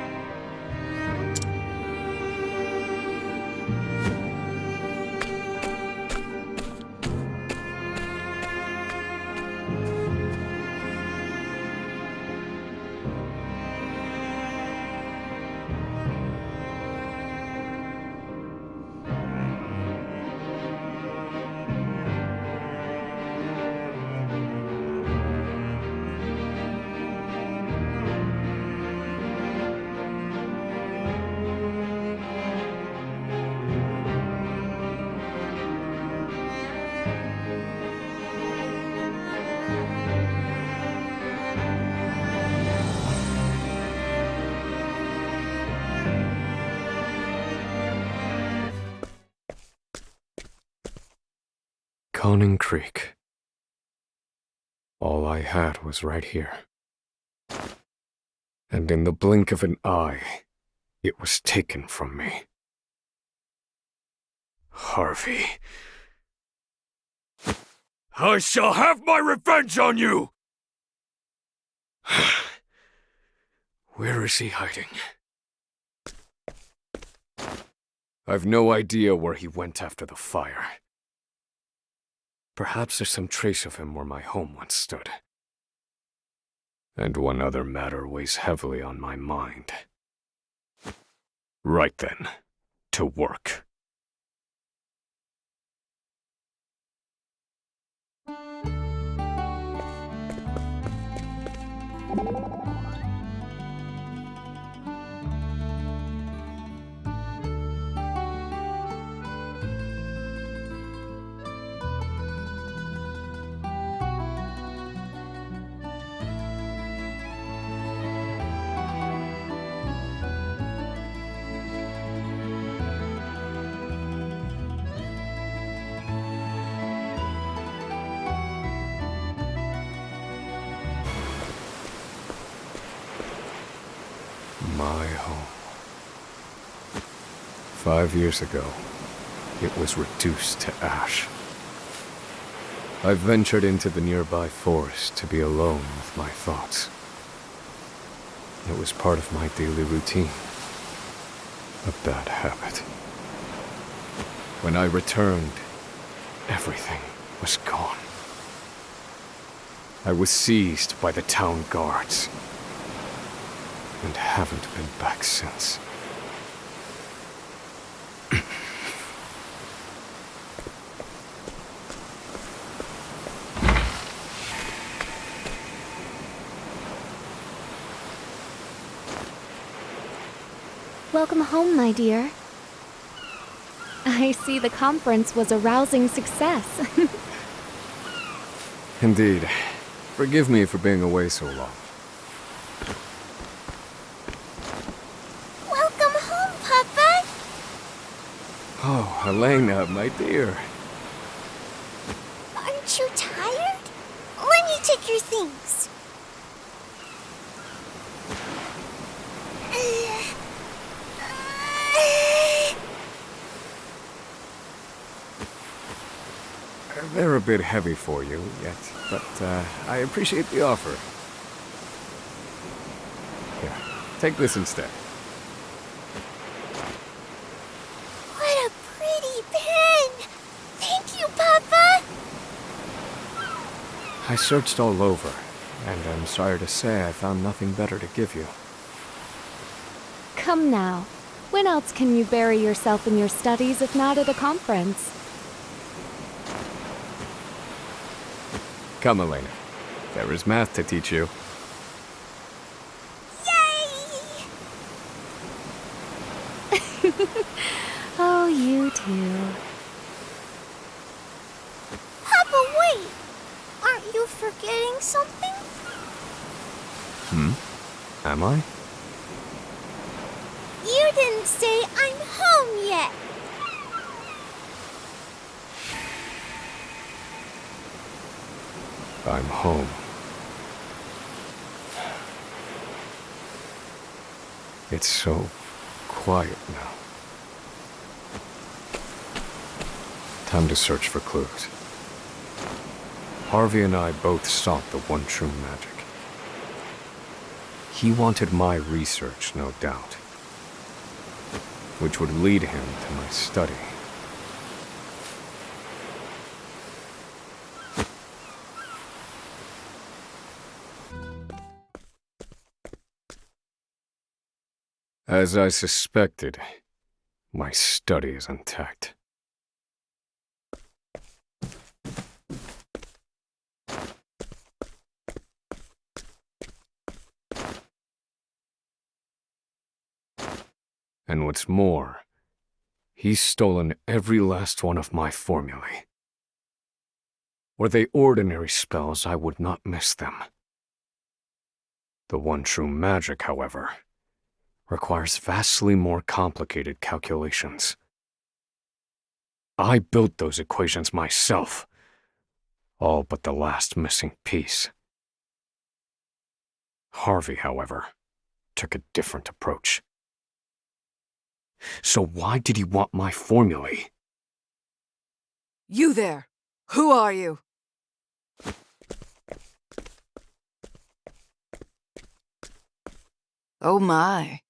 Conning Creek. All I had was right here. And in the blink of an eye, it was taken from me. Harvey. I shall have my revenge on you! Where is he hiding? I've no idea where he went after the fire. Perhaps there's some trace of him where my home once stood. And one other matter weighs heavily on my mind. Right then, to work. My home. 5 years ago, it was reduced to ash. I ventured into the nearby forest to be alone with my thoughts. It was part of my daily routine. A bad habit. When I returned, everything was gone. I was seized by the town guards. And haven't been back since. Welcome home, my dear. I see the conference was a rousing success. Indeed. Forgive me for being away so long. Oh, Elena, my dear. Aren't you tired? Let me take your things. They're a bit heavy for you yet, but I appreciate the offer. Here, take this instead. I searched all over, and I'm sorry to say I found nothing better to give you. Come now. When else can you bury yourself in your studies if not at a conference? Come, Elena. There is math to teach you. Yay! Oh, you too. Papa, wait! Aren't you forgetting something? Am I? You didn't say I'm home yet. I'm home. It's so quiet now. Time to search for clues. Harvey and I both sought the one true magic. He wanted my research, no doubt, which would lead him to my study. As I suspected, my study is intact. And what's more, he's stolen every last one of my formulae. Were they ordinary spells, I would not miss them. The one true magic, however, requires vastly more complicated calculations. I built those equations myself, all but the last missing piece. Harvey, however, took a different approach. So why did he want my formulae? You there! Who are you? Oh my.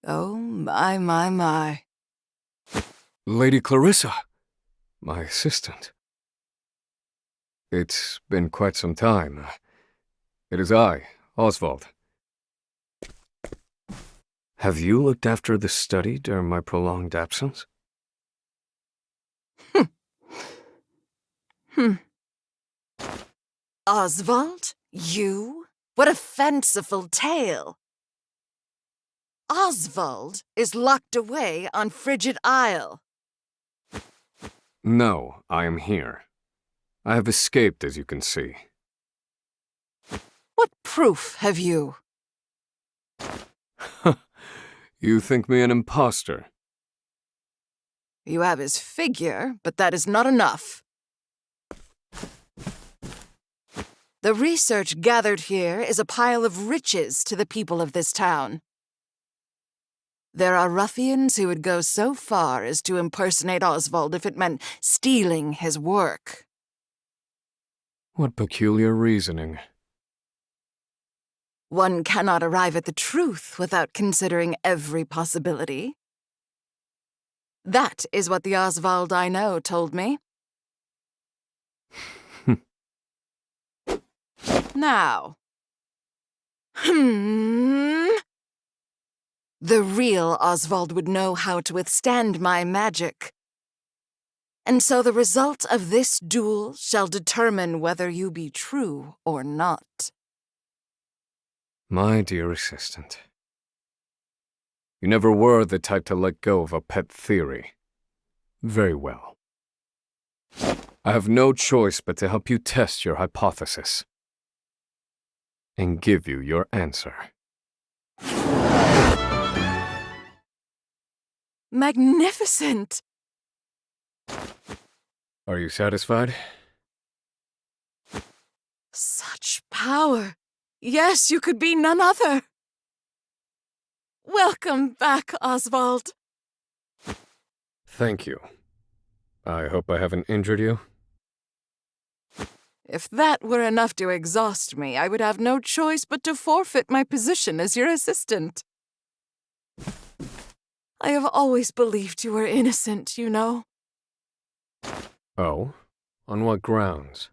Oh my. Lady Clarissa, my assistant. It's been quite some time. It is I, Osvald. Have you looked after the study during my prolonged absence? Osvald? You? What a fanciful tale! Osvald is locked away on Frigid Isle. No, I am here. I have escaped, as you can see. What proof have you? You think me an imposter? You have his figure, but that is not enough. The research gathered here is a pile of riches to the people of this town. There are ruffians who would go so far as to impersonate Osvald if it meant stealing his work. What peculiar reasoning. One cannot arrive at the truth without considering every possibility. That is what the Osvald I know told me. Now. The real Osvald would know how to withstand my magic. And so the result of this duel shall determine whether you be true or not. My dear assistant. You never were the type to let go of a pet theory. Very well. I have no choice but to help you test your hypothesis. And give you your answer. Magnificent! Are you satisfied? Such power! Yes, you could be none other! Welcome back, Osvald. Thank you. I hope I haven't injured you. If that were enough to exhaust me, I would have no choice but to forfeit my position as your assistant. I have always believed you were innocent, you know. Oh? On what grounds?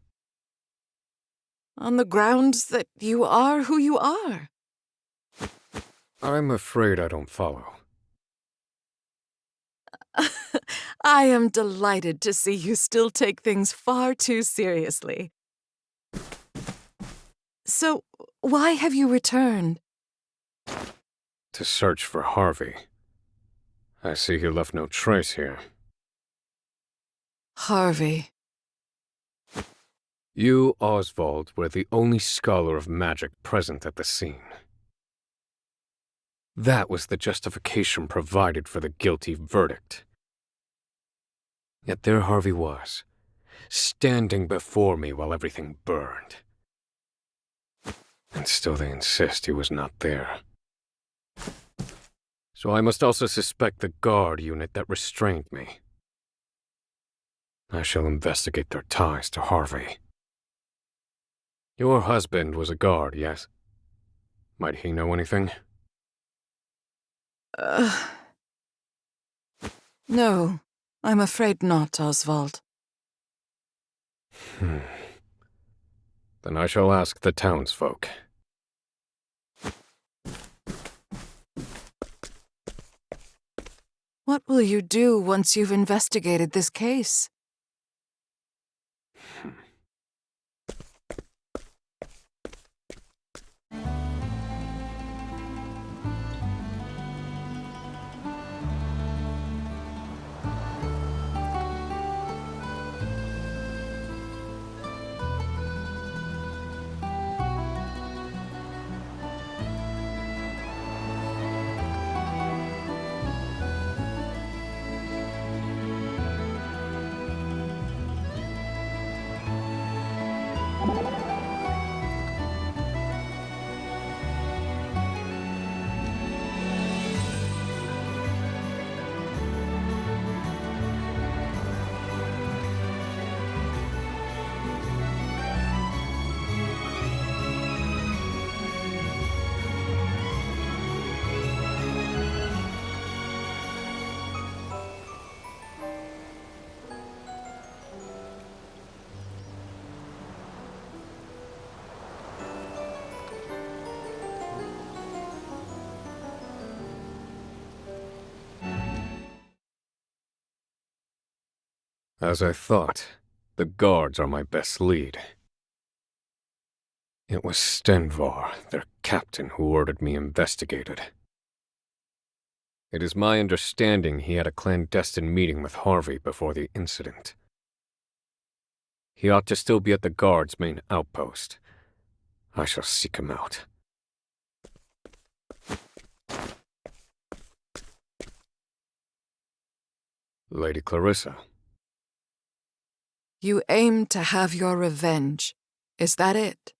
On the grounds that you are who you are. I'm afraid I don't follow. I am delighted to see you still take things far too seriously. So, why have you returned? To search for Harvey. I see he left no trace here. Harvey. You, Osvald, were the only scholar of magic present at the scene. That was the justification provided for the guilty verdict. Yet there Harvey was, standing before me while everything burned. And still they insist he was not there. So I must also suspect the guard unit that restrained me. I shall investigate their ties to Harvey. Your husband was a guard, yes? Might he know anything? No, I'm afraid not, Osvald. Then I shall ask the townsfolk. What will you do once you've investigated this case? As I thought, the guards are my best lead. It was Stenvar, their captain, who ordered me investigated. It is my understanding he had a clandestine meeting with Harvey before the incident. He ought to still be at the guard's main outpost. I shall seek him out. Lady Clarissa. You aim to have your revenge. Is that it?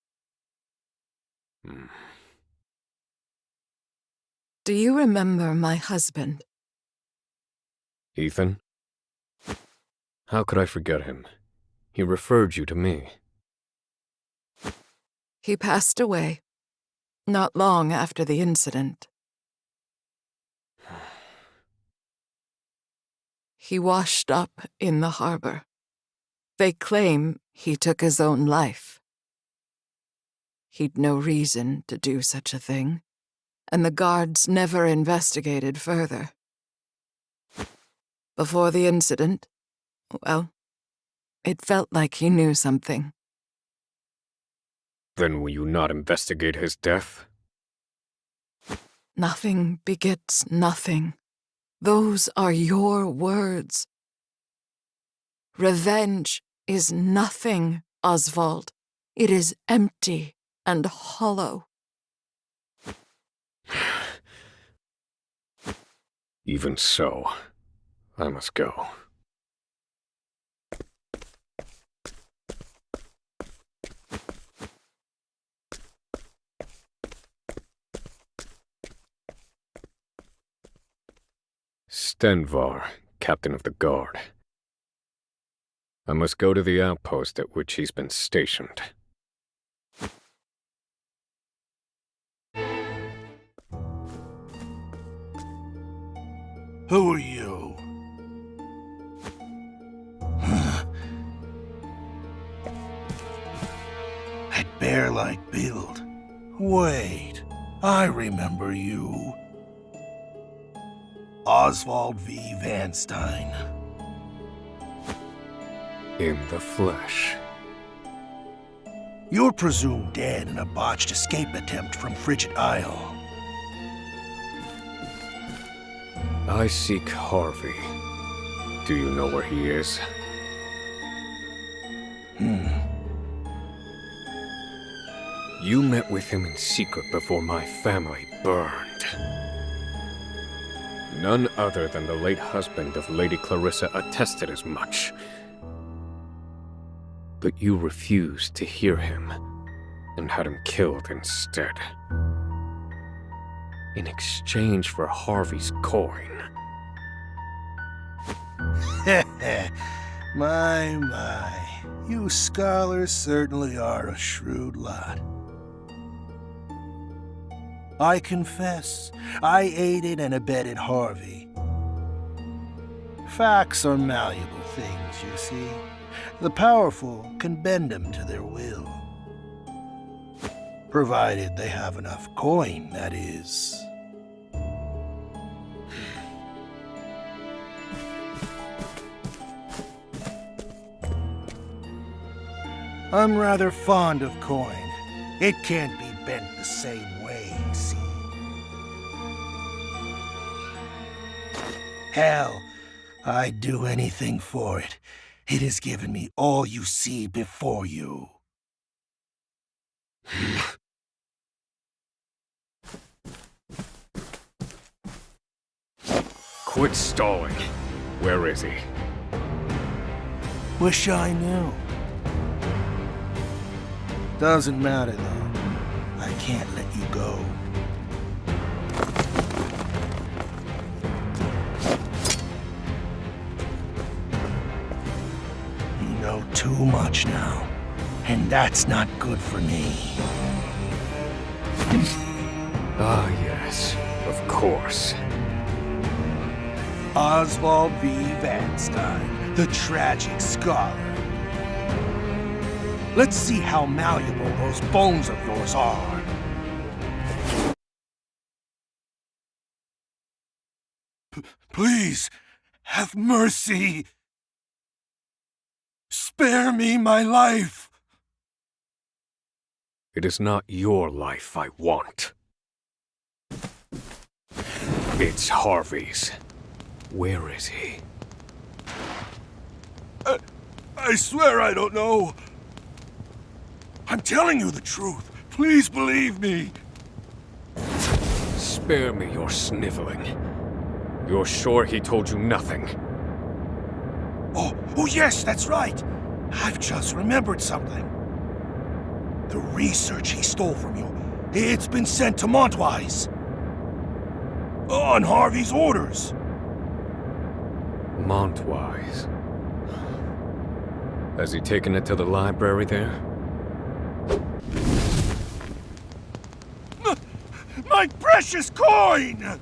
Do you remember my husband? Ethan? How could I forget him? He referred you to me. He passed away, not long after the incident. He washed up in the harbor. They claim he took his own life. He'd no reason to do such a thing, and the guards never investigated further. Before the incident, well, it felt like he knew something. Then will you not investigate his death? Nothing begets nothing. Those are your words. Revenge is nothing, Osvald. It is empty and hollow. Even so, I must go. Stenvar, captain of the guard. I must go to the outpost at which he's been stationed. Who are you? That bear-like build. Wait, I remember you. Osvald V. Vanstein. In the flesh. You're presumed dead in a botched escape attempt from Frigid Isle. I seek Harvey. Do you know where he is? You met with him in secret before my family burned. None other than the late husband of Lady Clarissa attested as much. But you refused to hear him. and had him killed instead. In exchange for Harvey's coin. My. You scholars certainly are a shrewd lot. I confess, I aided and abetted Harvey. Facts are malleable things, you see. The powerful can bend them to their will. Provided they have enough coin, that is. I'm rather fond of coin. It can't be bent the same way, see? Hell, I'd do anything for it. It has given me all you see before you. Quit stalling. Where is he? Wish I knew. Doesn't matter, though. I can't let you go. You know too much now, and that's not good for me. Ah, yes, of course. Osvald V. Vanstein, the tragic scholar. Let's see how malleable those bones of yours are. Please, have mercy. Spare me my life. It is not your life I want. It's Harvey's. Where is he? I swear I don't know. I'm telling you the truth. Please believe me. Spare me your sniveling. You're sure he told you nothing? Oh yes, that's right. I've just remembered something. The research he stole from you, it's been sent to Montwise. On Harvey's orders. Montwise. Has he taken it to the library there? My precious coin!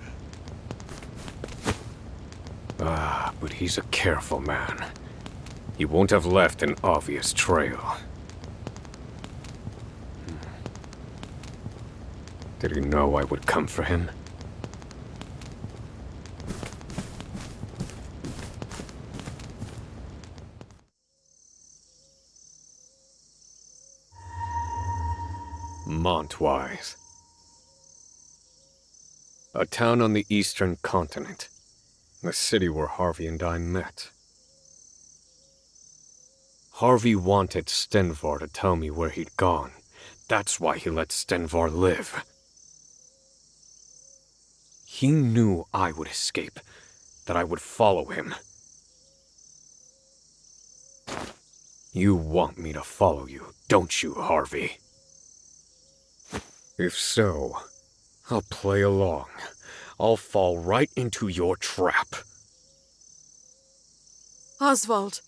Ah, but he's a careful man. He won't have left an obvious trail. Did he know I would come for him? Montwise. A town on the eastern continent. The city where Harvey and I met. Harvey wanted Stenvar to tell me where he'd gone. That's why he let Stenvar live. He knew I would escape, that I would follow him. You want me to follow you, don't you, Harvey? If so, I'll play along. I'll fall right into your trap. Osvald.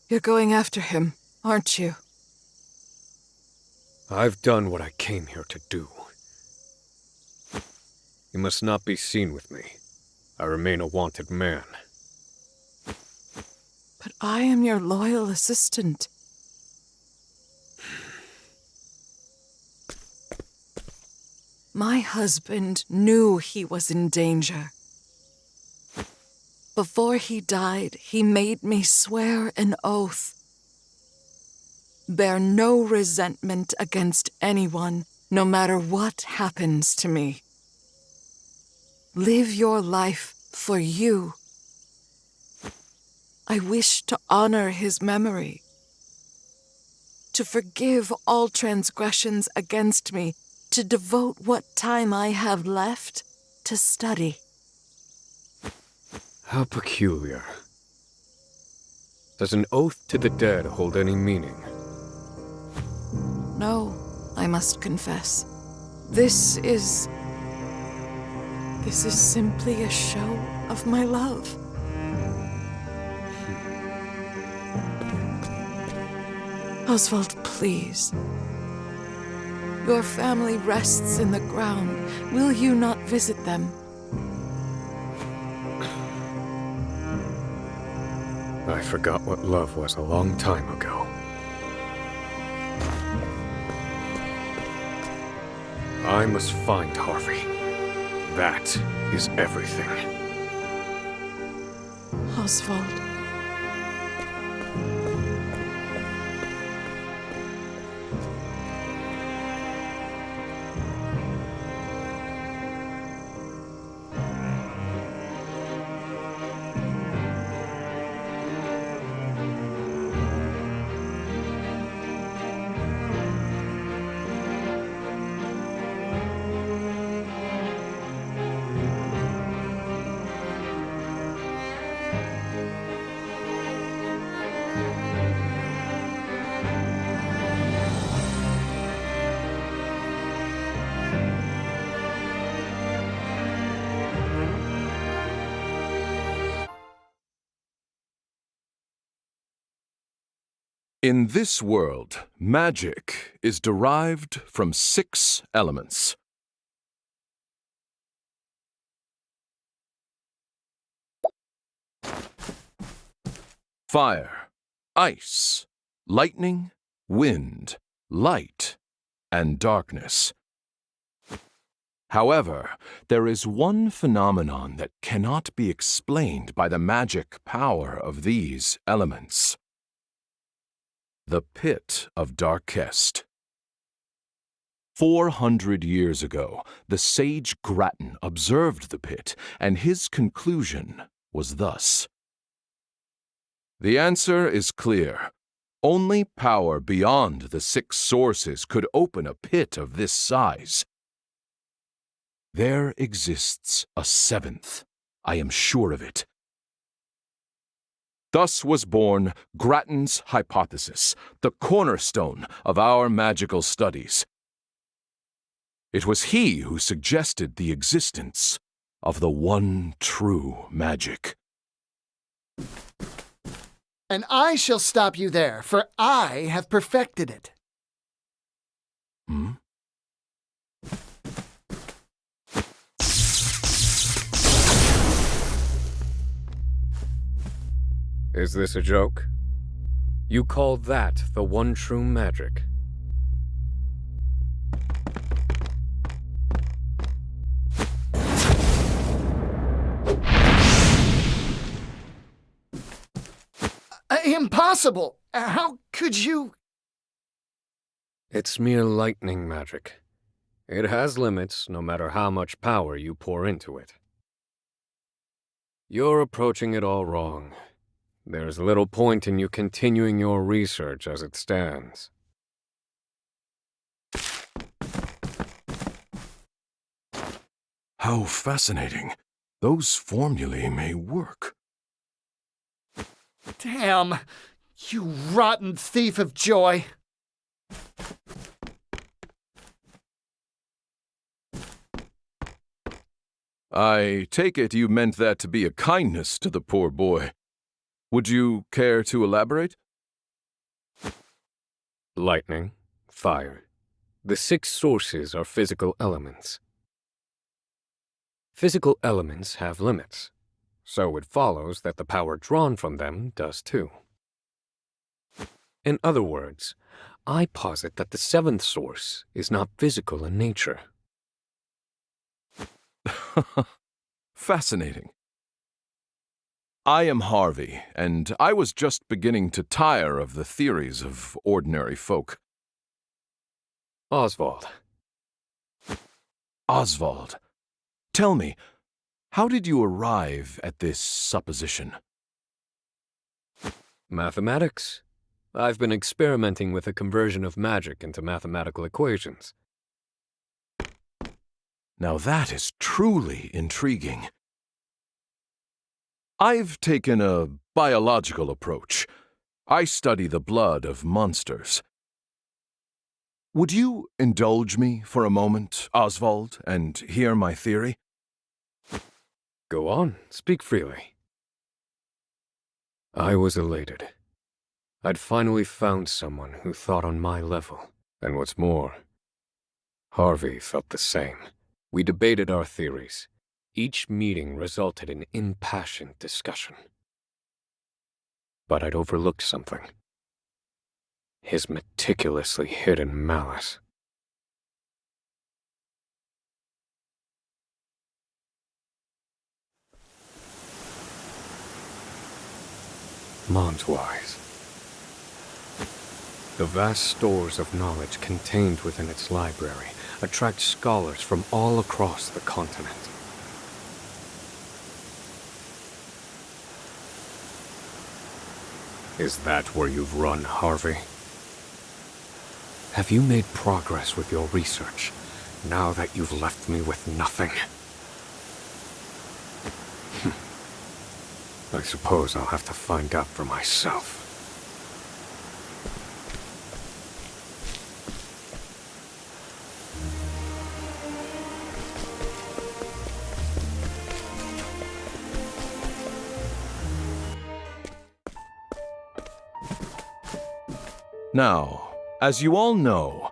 You're going after him, aren't you? I've done what I came here to do. You must not be seen with me. I remain a wanted man. But I am your loyal assistant. My husband knew he was in danger. Before he died, he made me swear an oath. Bear no resentment against anyone, no matter what happens to me. Live your life for you. I wish to honor his memory, to forgive all transgressions against me, to devote what time I have left to study. How peculiar. Does an oath to the dead hold any meaning? No, I must confess. This is simply a show of my love. Osvald, please. Your family rests in the ground. Will you not visit them? I forgot what love was a long time ago. I must find Harvey. That is everything. Osvald. In this world, magic is derived from 6 elements. Fire, ice, lightning, wind, light, and darkness. However, there is one phenomenon that cannot be explained by the magic power of these elements. The Pit of Darkest. 400 years ago, the sage Grattan observed the pit, and his conclusion was thus. The answer is clear. Only power beyond the 6 sources could open a pit of this size. There exists a 7th. I am sure of it. Thus was born Grattan's hypothesis, the cornerstone of our magical studies. It was he who suggested the existence of the one true magic. And I shall stop you there, for I have perfected it. Hmm? Is this a joke? You call that the one true magic? Impossible! How could you? It's mere lightning magic. It has limits, no matter how much power you pour into it. You're approaching it all wrong. There's little point in you continuing your research as it stands. How fascinating. Those formulae may work. Damn! You rotten thief of joy! I take it you meant that to be a kindness to the poor boy. Would you care to elaborate? Lightning, fire. The 6 sources are physical elements. Physical elements have limits, so it follows that the power drawn from them does too. In other words, I posit that the 7th source is not physical in nature. Fascinating. I am Harvey, and I was just beginning to tire of the theories of ordinary folk. Osvald. Osvald, tell me, how did you arrive at this supposition? Mathematics. I've been experimenting with the conversion of magic into mathematical equations. Now that is truly intriguing. I've taken a biological approach, I study the blood of monsters. Would you indulge me for a moment, Osvald, and hear my theory? Go on, speak freely. I was elated. I'd finally found someone who thought on my level. And what's more, Harvey felt the same. We debated our theories. Each meeting resulted in impassioned discussion. But I'd overlooked something. His meticulously hidden malice. Montwise. The vast stores of knowledge contained within its library attract scholars from all across the continent. Is that where you've run, Harvey? Have you made progress with your research, now that you've left me with nothing? I suppose I'll have to find out for myself. Now, as you all know,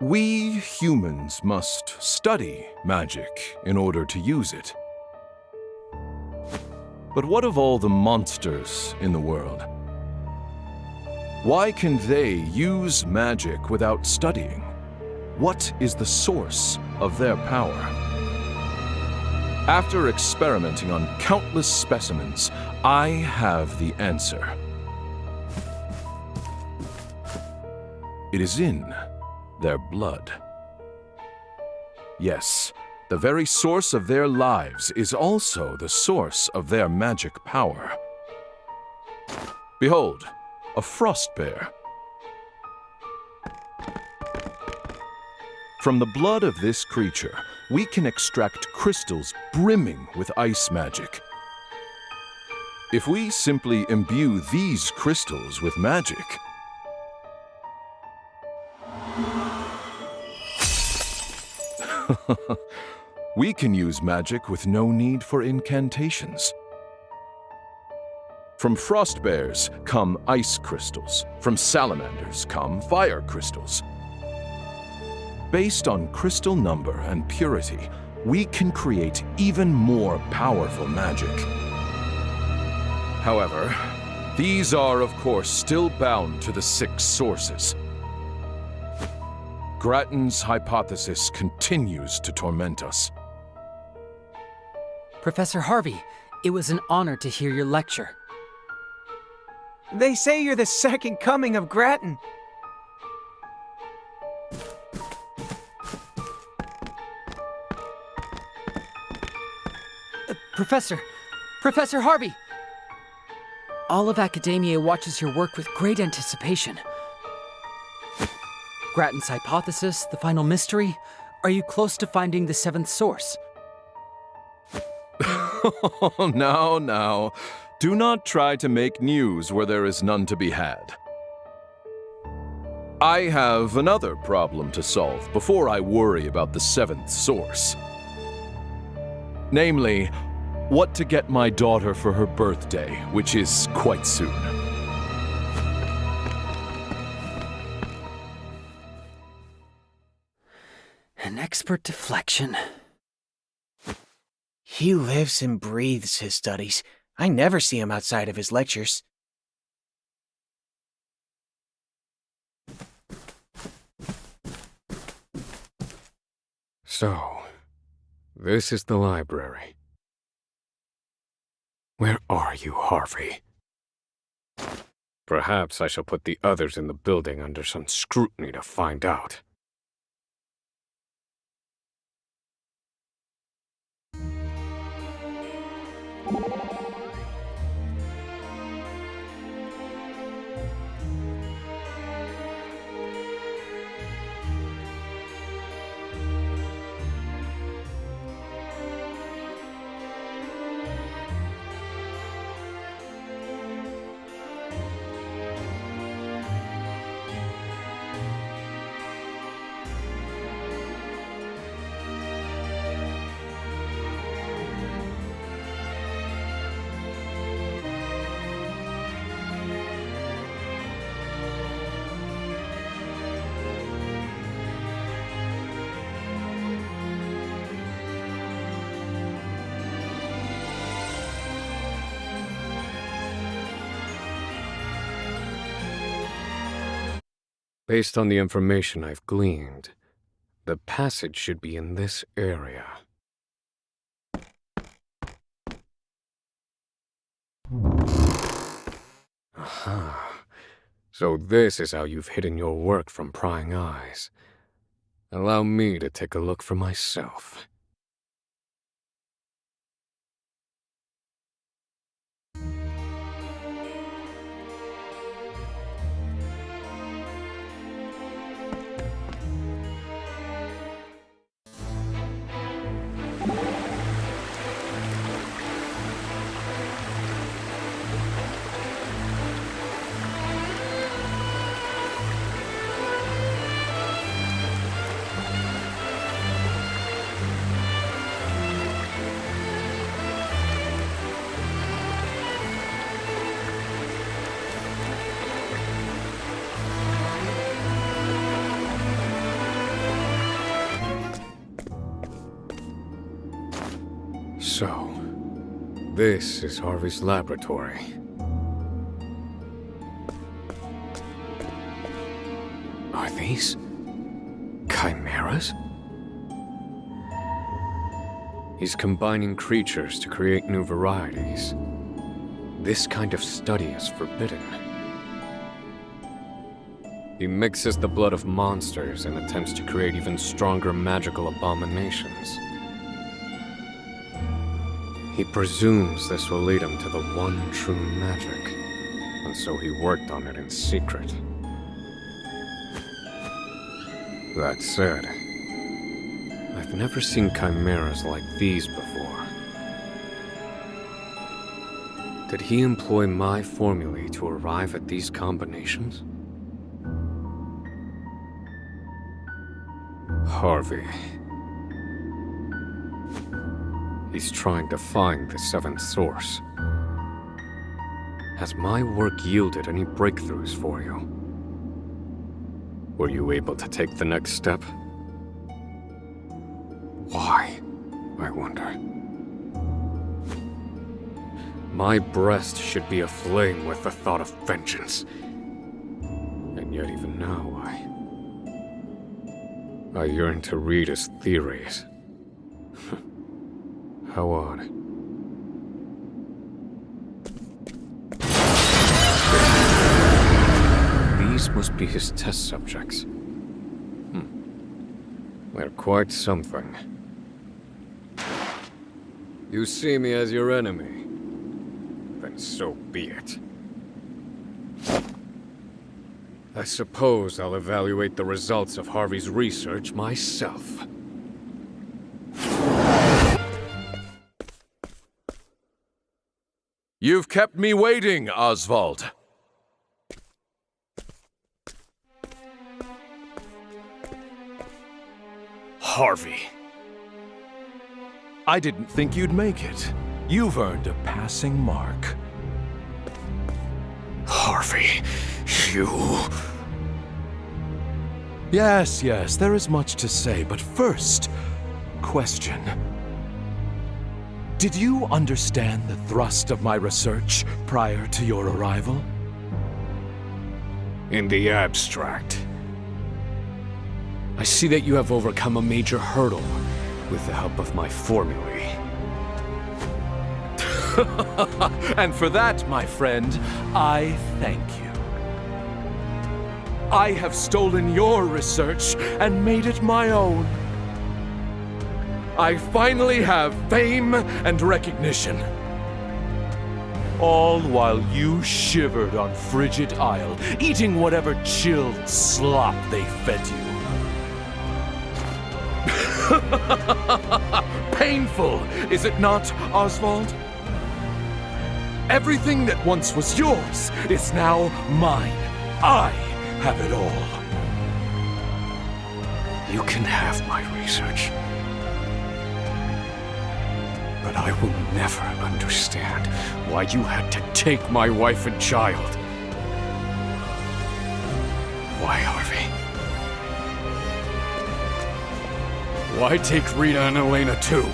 we humans must study magic in order to use it. But what of all the monsters in the world? Why can they use magic without studying? What is the source of their power? After experimenting on countless specimens, I have the answer. It is in their blood. Yes, the very source of their lives is also the source of their magic power. Behold, a frost bear. From the blood of this creature, we can extract crystals brimming with ice magic. If we simply imbue these crystals with magic, we can use magic with no need for incantations. From frost bears come ice crystals. From salamanders come fire crystals. Based on crystal number and purity, we can create even more powerful magic. However, these are, of course, still bound to the 6 sources. Grattan's hypothesis continues to torment us. Professor Harvey, it was an honor to hear your lecture. They say you're the second coming of Grattan. Professor Harvey! All of academia watches your work with great anticipation. Grattan's hypothesis, the final mystery. Are you close to finding the 7th source? Now. Do not try to make news where there is none to be had. I have another problem to solve before I worry about the 7th source. Namely, what to get my daughter for her birthday, which is quite soon. An expert deflection. He lives and breathes his studies. I never see him outside of his lectures. So, this is the library. Where are you, Harvey? Perhaps I shall put the others in the building under some scrutiny to find out. Based on the information I've gleaned, the passage should be in this area. Aha. So this is how you've hidden your work from prying eyes. Allow me to take a look for myself. So, this is Harvey's laboratory. Are these chimeras? He's combining creatures to create new varieties. This kind of study is forbidden. He mixes the blood of monsters and attempts to create even stronger magical abominations. He presumes this will lead him to the one true magic, and so he worked on it in secret. That said, I've never seen chimeras like these before. Did he employ my formulae to arrive at these combinations? Harvey. He's trying to find the seventh source. Has my work yielded any breakthroughs for you? Were you able to take the next step? Why, I wonder? My breast should be aflame with the thought of vengeance. And yet even now, I yearn to read his theories. How odd. These must be his test subjects. They're quite something. You see me as your enemy. Then so be it. I suppose I'll evaluate the results of Harvey's research myself. You've kept me waiting, Osvald. Harvey. I didn't think you'd make it. You've earned a passing mark. Harvey, you... Yes, there is much to say, but first, question. Did you understand the thrust of my research prior to your arrival? In the abstract. I see that you have overcome a major hurdle with the help of my formulae. And for that, my friend, I thank you. I have stolen your research and made it my own. I finally have fame and recognition. All while you shivered on Frigid Isle, eating whatever chilled slop they fed you. Painful, is it not, Osvald? Everything that once was yours is now mine. I have it all. You can have my research. But I will never understand why you had to take my wife and child. Why, Harvey? Why take Rita and Elena too?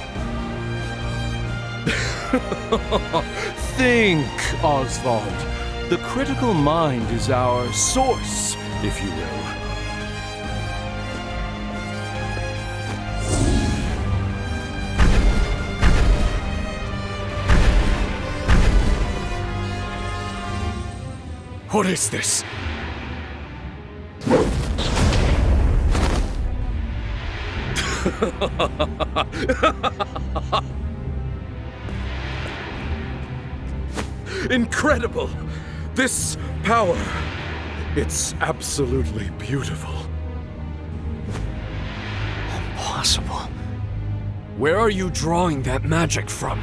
Think, Osvald. The critical mind is our source, if you will. What is this? Incredible! This power, it's absolutely beautiful. Impossible. Where are you drawing that magic from?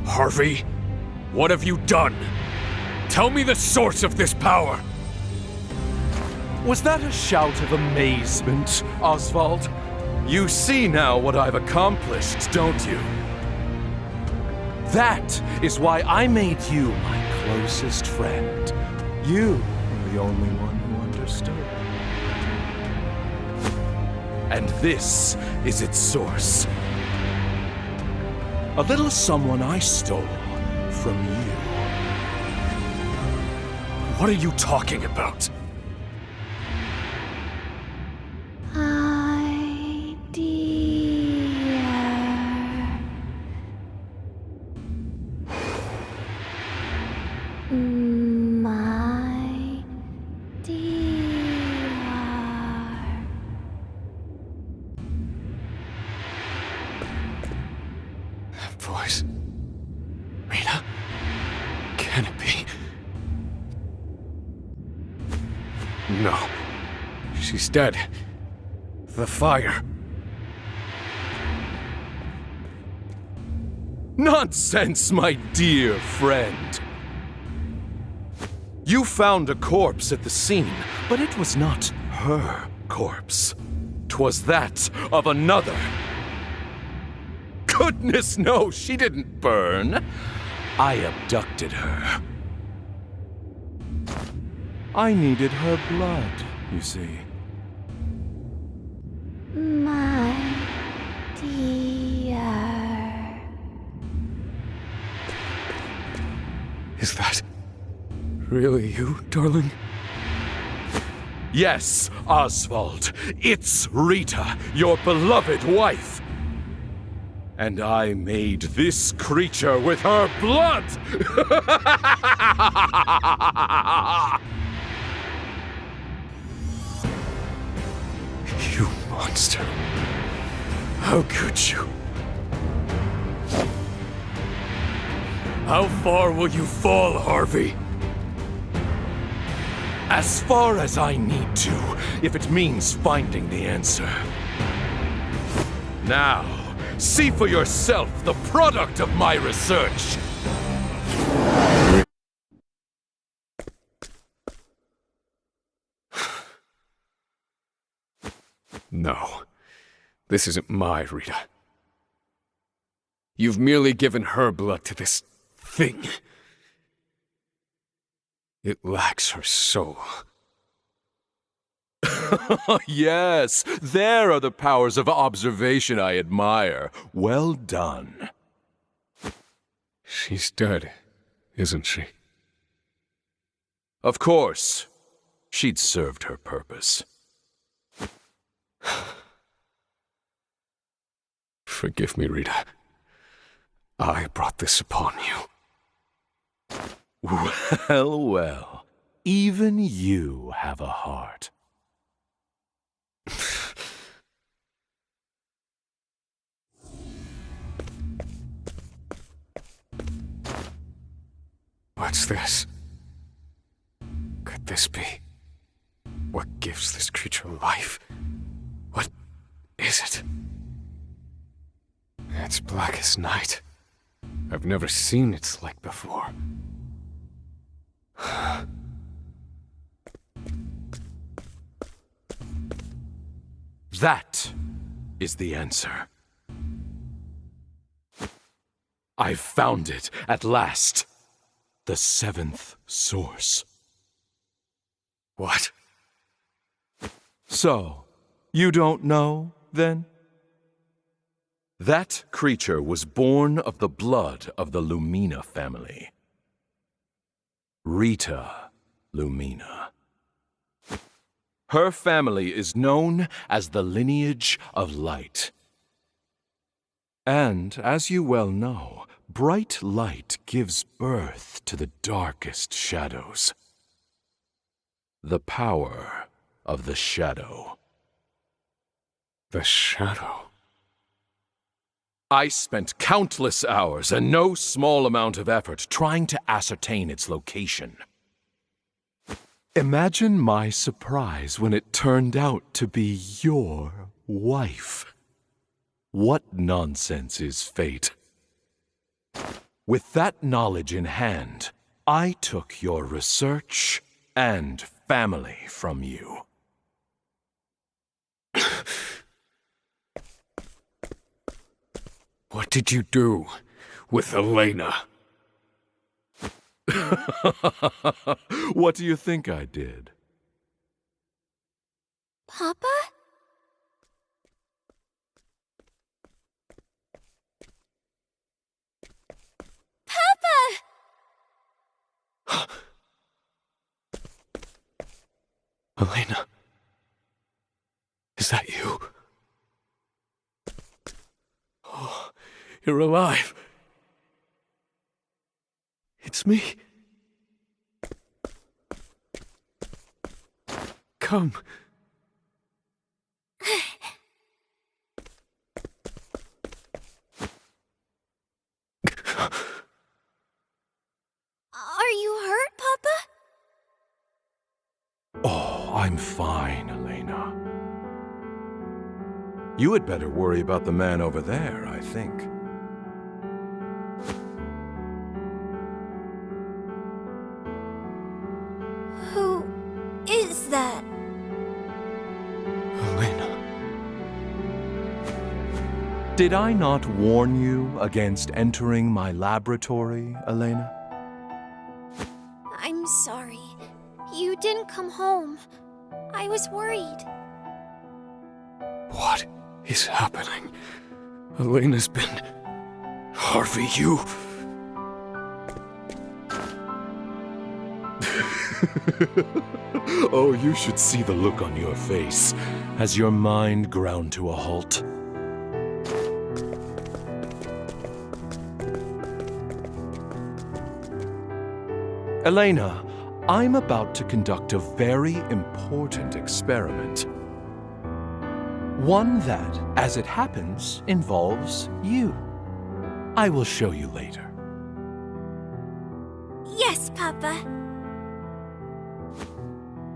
Harvey, what have you done? Tell me the source of this power! Was that a shout of amazement, Osvald? You see now what I've accomplished, don't you? That is why I made you my closest friend. You were the only one who understood. And this is its source. A little someone I stole from you. What are you talking about? Voice. Rita? Can it be? No. She's dead. The fire. Nonsense, my dear friend. You found a corpse at the scene, but it was not her corpse. 'Twas that of another. Goodness no, she didn't burn. I abducted her. I needed her blood, you see. My dear. Is that really you, darling? Yes, Osvald. It's Rita, your beloved wife. And I made this creature with her blood! You monster. How could you? How far will you fall, Harvey? As far as I need to, if it means finding the answer. Now, see for yourself the product of my research. No, this isn't my Rita. You've merely given her blood to this thing. It lacks her soul. Yes, there are the powers of observation I admire. Well done. She's dead, isn't she? Of course. She'd served her purpose. Forgive me, Rita. I brought this upon you. Well, well. Even you have a heart. What's this? Could this be? What gives this creature life? What is it? It's black as night. I've never seen its like before. That is the answer. I've found it at last. The seventh source. What? So, you don't know, then? That creature was born of the blood of the Lumina family. Rita Lumina. Her family is known as the lineage of light. And, as you well know, bright light gives birth to the darkest shadows. The power of the shadow. The shadow. I spent countless hours and no small amount of effort trying to ascertain its location. Imagine my surprise when it turned out to be your wife. What nonsense is fate? With that knowledge in hand, I took your research and family from you. What did you do with Elena? What do you think I did? Papa? Papa! Elena, is that you? Oh, you're alive. It's me. Come. Are you hurt, Papa? Oh, I'm fine, Elena. You had better worry about the man over there, I think. Who is that? Elena. Did I not warn you against entering my laboratory, Elena? I'm sorry. You didn't come home. I was worried. What is happening? Elena's been... Harvey, you... Oh, you should see the look on your face as your mind ground to a halt. Elena, I'm about to conduct a very important experiment. One that, as it happens, involves you. I will show you later. Yes, Papa.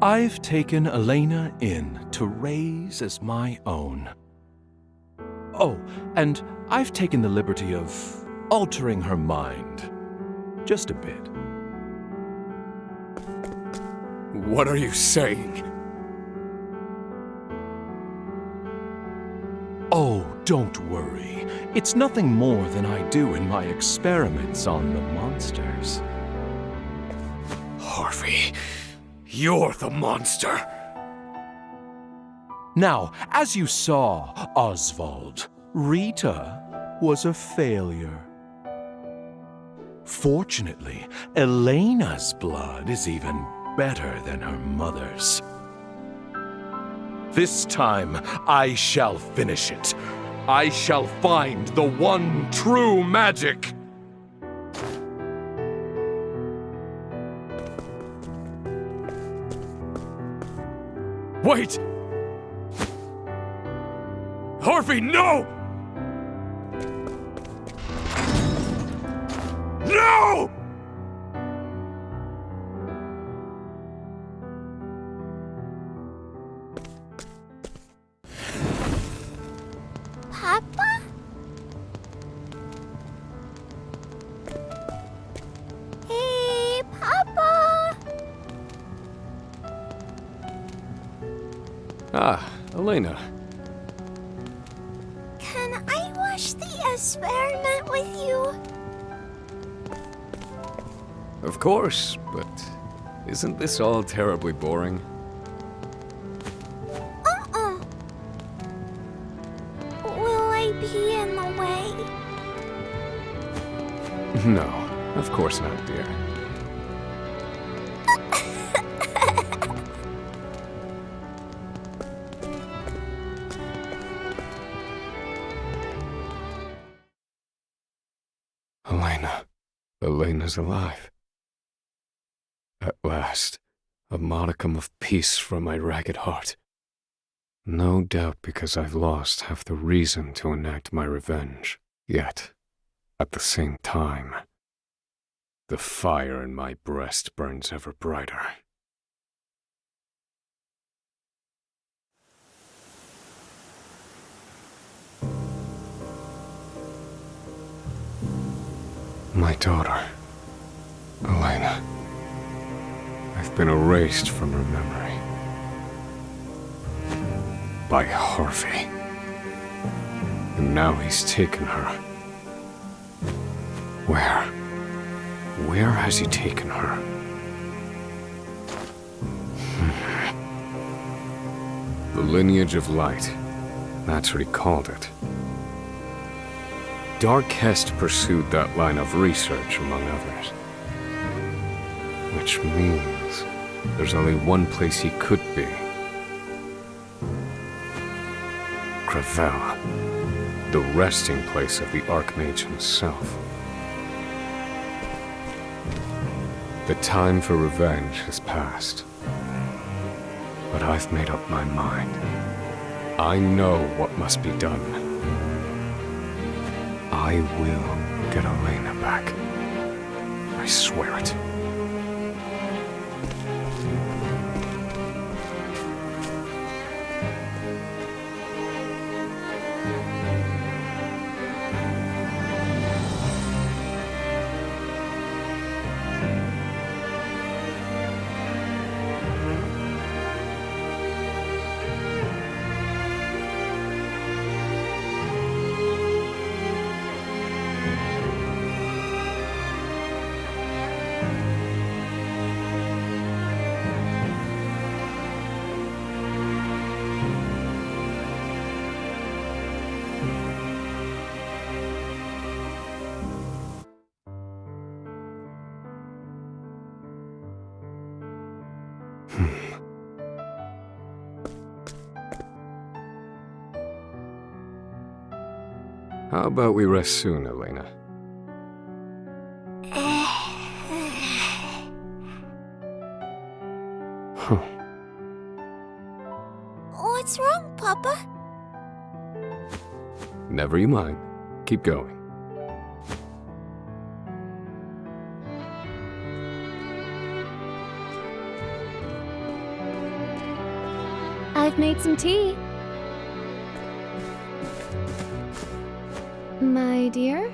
I've taken Elena in to raise as my own. Oh, and I've taken the liberty of altering her mind. Just a bit. What are you saying? Oh, don't worry. It's nothing more than I do in my experiments on the monsters. Harvey, you're the monster. Now, as you saw, Osvald, Rita was a failure. Fortunately, Elena's blood is even better than her mother's. This time, I shall finish it. I shall find the one true magic. Wait! Harvey, no! No! Papa? Hey, Papa! Ah, Elena. Can I watch the experiment with you? Of course, but isn't this all terribly boring? Will I be in the way? No, of course not, dear. Elena. Elena's alive. At last, a modicum of peace from my ragged heart. No doubt because I've lost half the reason to enact my revenge. Yet, at the same time, the fire in my breast burns ever brighter. My daughter, Elena. I've been erased from her memory. By Harvey. And now he's taken her. Where? Where has he taken her? The lineage of light. That's what he called it. Darkhest pursued that line of research, among others. Which means there's only one place he could be. Gravel, the resting place of the Archmage himself. The time for revenge has passed. But I've made up my mind. I know what must be done. I will get Elena back. I swear it. How about we rest soon, Elena? What's wrong, Papa? Never you mind. Keep going. I've made some tea. My dear?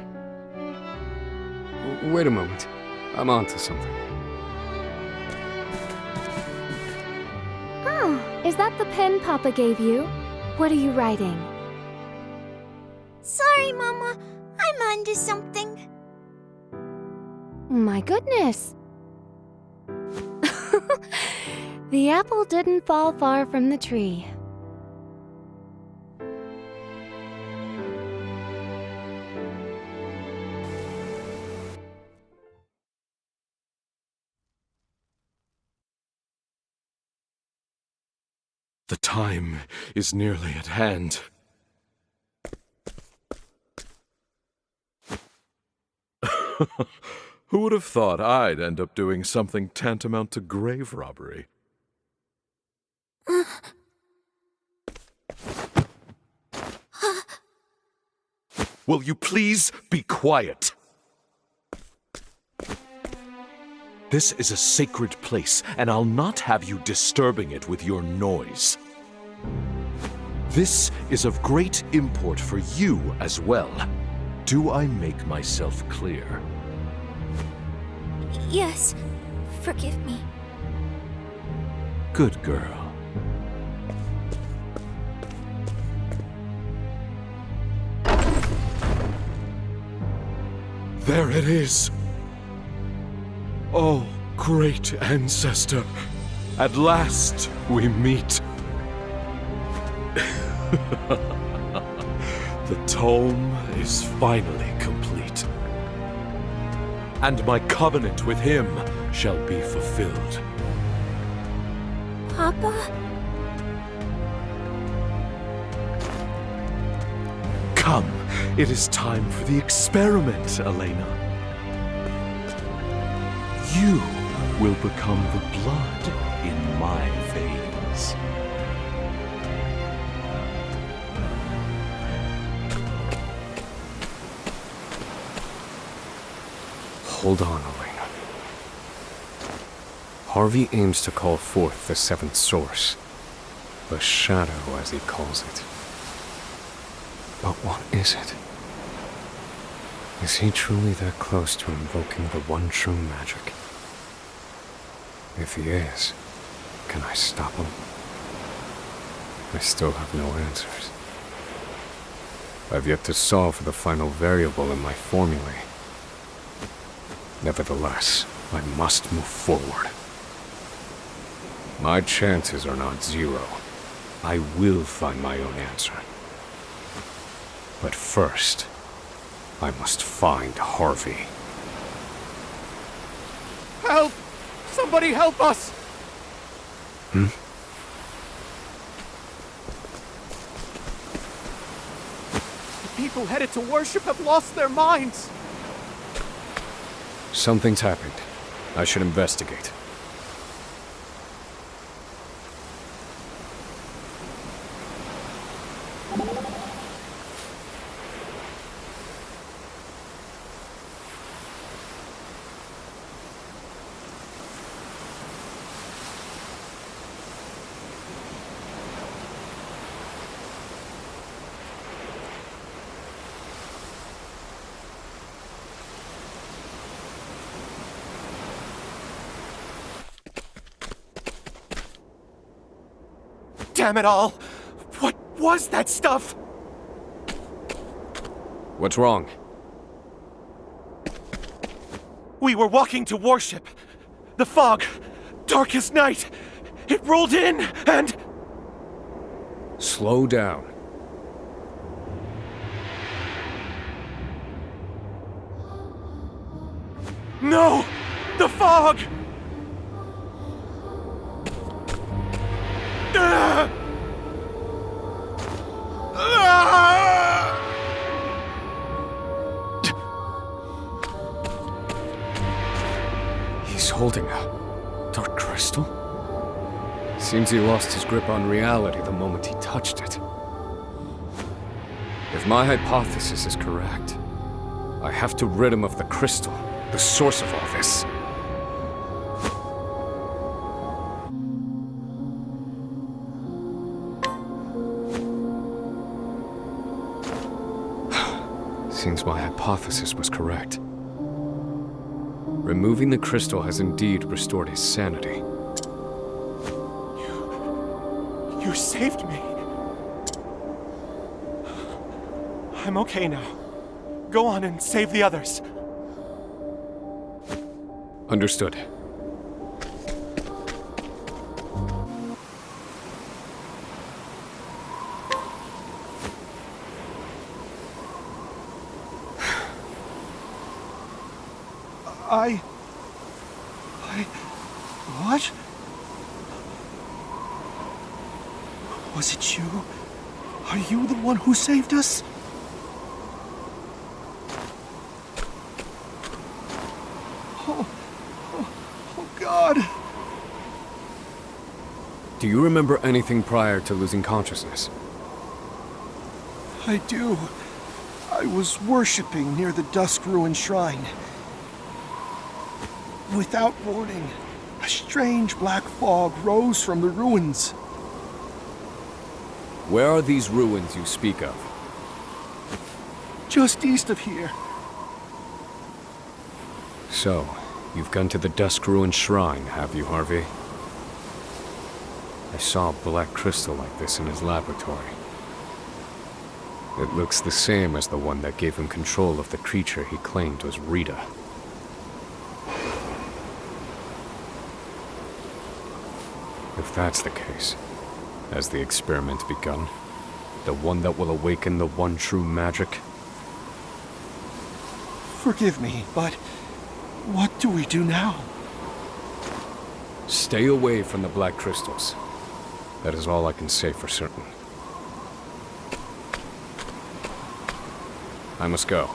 Wait a moment. I'm onto something. Oh, is that the pen Papa gave you? What are you writing? Sorry, Mama. I'm onto something. My goodness. The apple didn't fall far from the tree. The time is nearly at hand. Who would have thought I'd end up doing something tantamount to grave robbery? Will you please be quiet? This is a sacred place, and I'll not have you disturbing it with your noise. This is of great import for you as well. Do I make myself clear? Yes. Forgive me. Good girl. There it is. Oh, great ancestor. At last we meet. The tome is finally complete. And my covenant with him shall be fulfilled. Papa? Come, It is time for the experiment, Elena. You will become the blood in my veins. Hold on, Elena. Harvey aims to call forth the seventh source. The shadow, as he calls it. But what is it? Is he truly that close to invoking the one true magic? If he is, can I stop him? I still have no answers. I've yet to solve the final variable in my formulae. Nevertheless, I must move forward. My chances are not zero. I will find my own answer. But first, I must find Harvey. Help! Somebody help us! Hmm? The people headed to worship have lost their minds! Something's happened. I should investigate. Damn it all! What was that stuff? What's wrong? We were walking to worship. The fog, dark as night. It rolled in and... Slow down. No! The fog! He's holding a dark crystal? Seems he lost his grip on reality the moment he touched it. If my hypothesis is correct, I have to rid him of the crystal, the source of all this. Seems my hypothesis was correct. Removing the crystal has indeed restored his sanity. You saved me. I'm okay now. Go on and save the others. Understood. What? Was it you? Are you the one who saved us? Oh God! Do you remember anything prior to losing consciousness? I do. I was worshipping near the dusk-ruined shrine. Without warning, a strange black fog rose from the ruins. Where are these ruins you speak of? Just east of here. So, you've gone to the dusk-ruined shrine, have you, Harvey? I saw a black crystal like this in his laboratory. It looks the same as the one that gave him control of the creature he claimed was Rita. If that's the case, has the experiment begun? The one that will awaken the one true magic? Forgive me, but what do we do now? Stay away from the black crystals. That is all I can say for certain. I must go.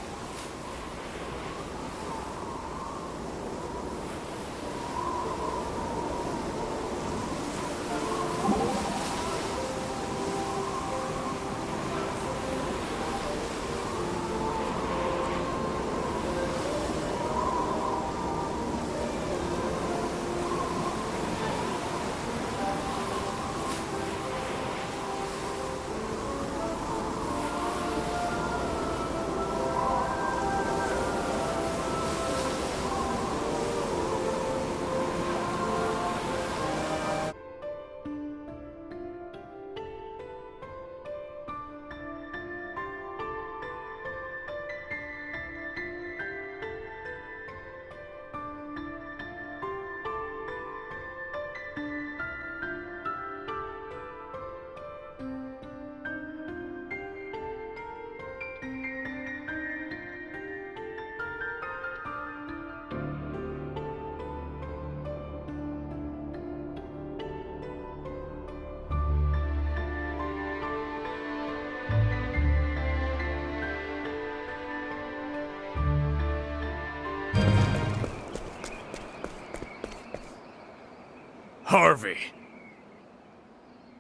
Harvey.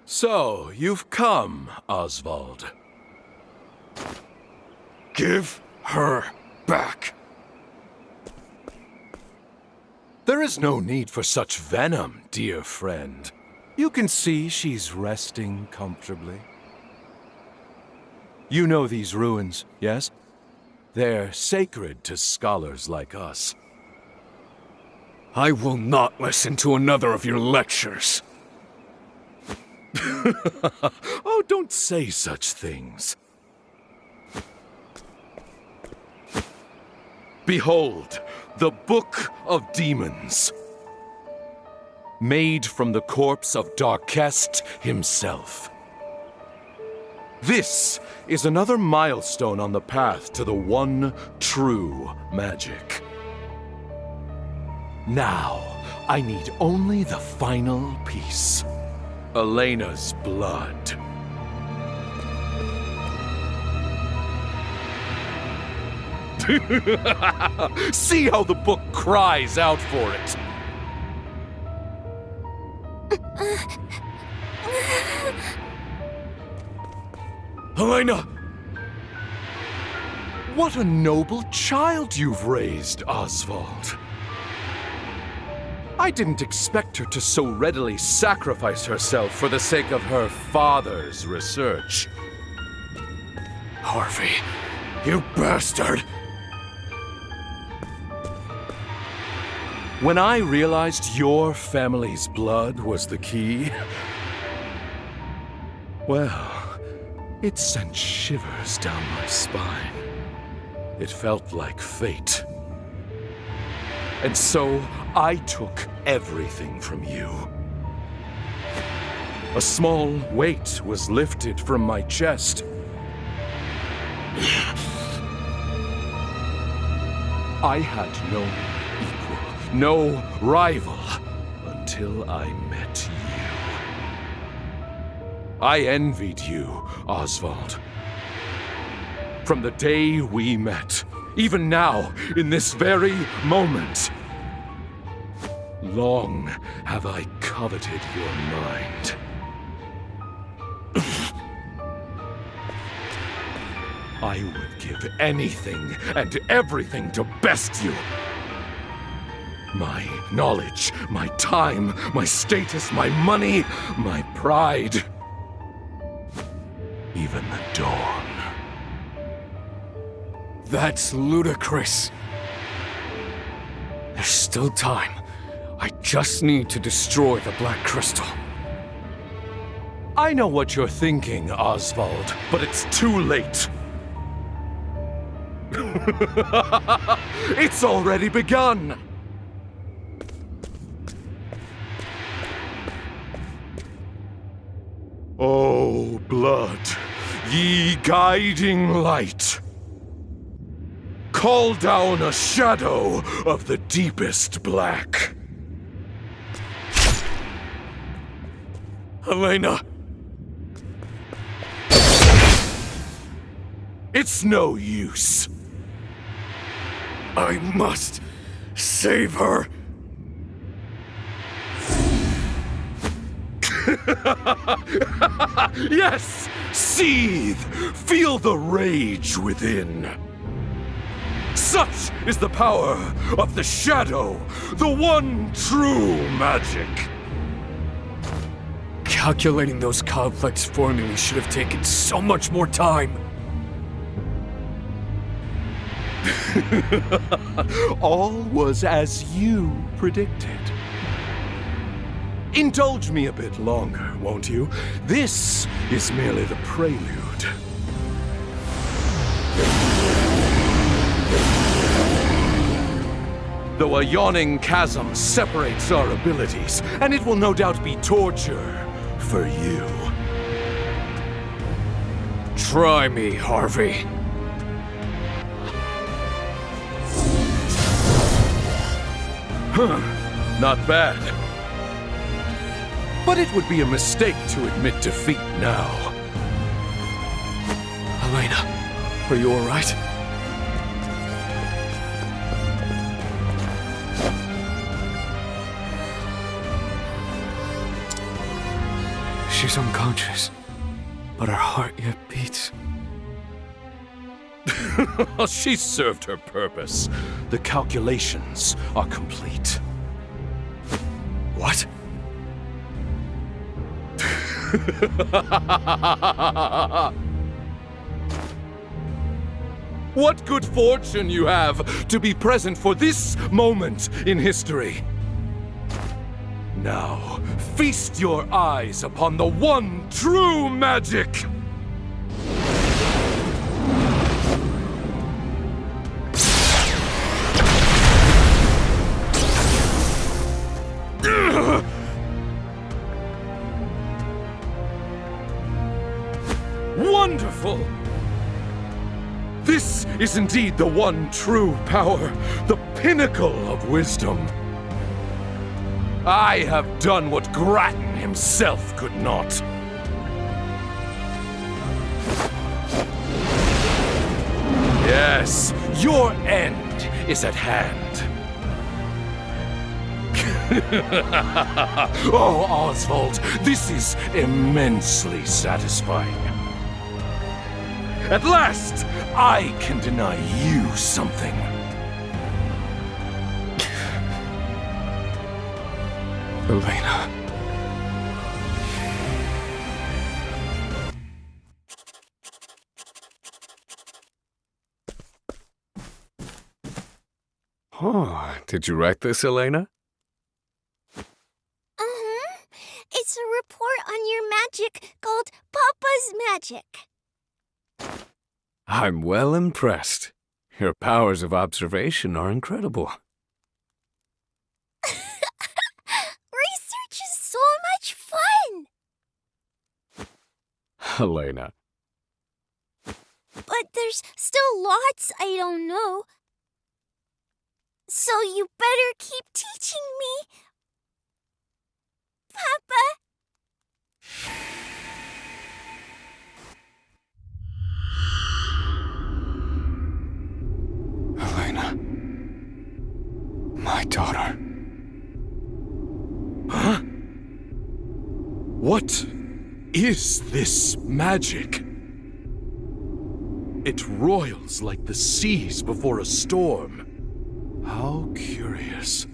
So, you've come, Osvald. Give her back. There is no need for such venom, dear friend. You can see she's resting comfortably. You know these ruins, yes? They're sacred to scholars like us. I will not listen to another of your lectures. Oh, don't say such things. Behold, the Book of Demons. Made from the corpse of Darkest himself. This is another milestone on the path to the one true magic. Now, I need only the final piece. Elena's blood. See how the book cries out for it. Elena! What a noble child you've raised, Osvald. I didn't expect her to so readily sacrifice herself for the sake of her father's research. Harvey, you bastard! When I realized your family's blood was the key, well, it sent shivers down my spine. It felt like fate. And so, I took everything from you. A small weight was lifted from my chest. I had no equal, no rival, until I met you. I envied you, Osvald. From the day we met, even now, in this very moment. Long have I coveted your mind. I would give anything and everything to best you. My knowledge, my time, my status, my money, my pride. Even the dawn. That's ludicrous. There's still time. I just need to destroy the Black Crystal. I know what you're thinking, Osvald, but it's too late. It's already begun! O blood, ye guiding light, call down a shadow of the deepest black. Elena! It's no use. I must save her. Yes! Seethe! Feel the rage within. Such is the power of the shadow, the one true magic. Calculating those complex formulas should have taken so much more time. All was as you predicted. Indulge me a bit longer, won't you? This is merely the prelude. Though a yawning chasm separates our abilities, and it will no doubt be torture for you. Try me, Harvey. Huh, not bad. But it would be a mistake to admit defeat now. Elena, are you alright? She's unconscious, but her heart yet beats. She served her purpose. The calculations are complete. What? What good fortune you have to be present for this moment in history. Now, feast your eyes upon the one true magic! Wonderful! This is indeed the one true power, the pinnacle of wisdom. I have done what Grattan himself could not. Yes, your end is at hand. Oh, Osvald, this is immensely satisfying. At last, I can deny you something. Elena. Oh, did you write this, Elena? It's a report on your magic called Papa's Magic. I'm well impressed. Your powers of observation are incredible. Research is so much fun! Elena. But there's still lots I don't know. So you better keep teaching me. Papa? Elena. My daughter. Huh? What is this magic? It roils like the seas before a storm. How curious.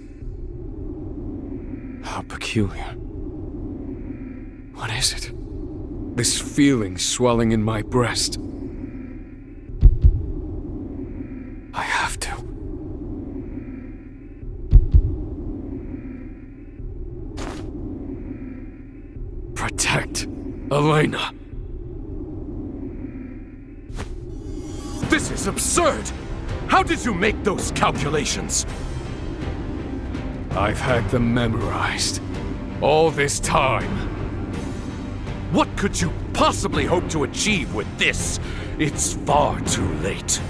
How peculiar. What is it? This feeling swelling in my breast. I have to. Protect Elena. This is absurd! How did you make those calculations? I've had them memorized. All this time. What could you possibly hope to achieve with this? It's far too late.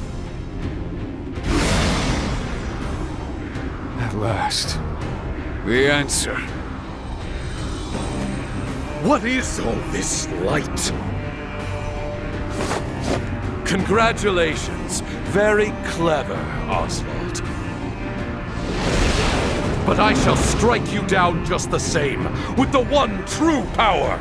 At last. The answer. What is all this light? Congratulations. Very clever, Osvald. But I shall strike you down just the same, with the one true power.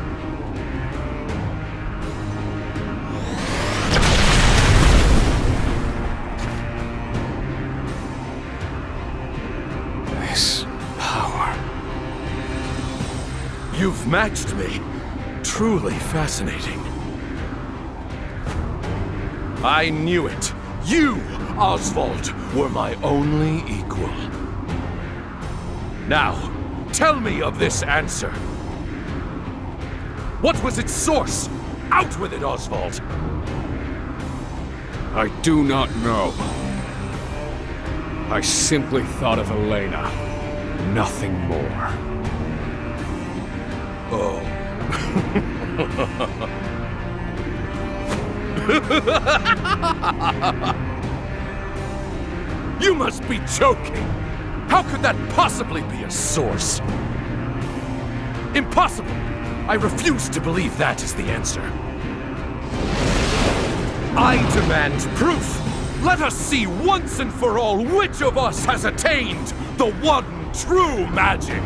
This power. You've matched me. Truly fascinating. I knew it. You, Osvald, were my only equal. Now, tell me of this answer. What was its source? Out with it, Osvald! I do not know. I simply thought of Elena. Nothing more. Oh. You must be joking! How could that possibly be a source? Impossible! I refuse to believe that is the answer. I demand proof! Let us see once and for all which of us has attained the one true magic!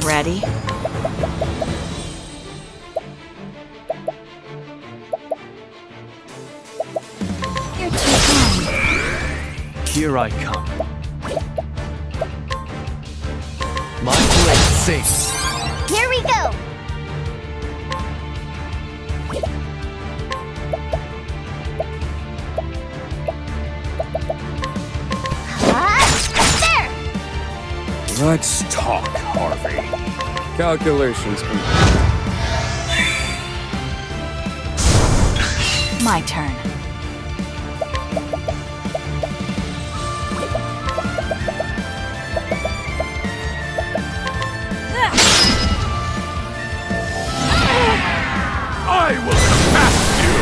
Ready? You're too kind. Here I come. My blade sings. Here we go. There! Let's talk, Harvey. Calculations complete. My turn. I will surpass you!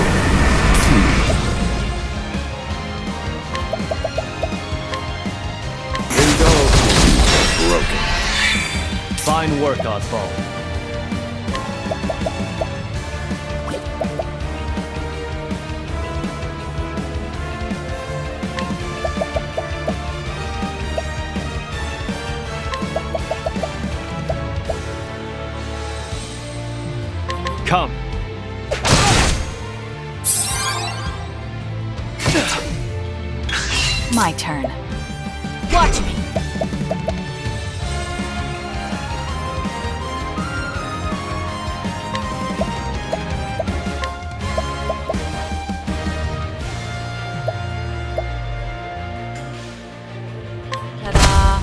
Indulgence broken. Fine work, Osvald. Come. My turn. Watch me. Ta-da!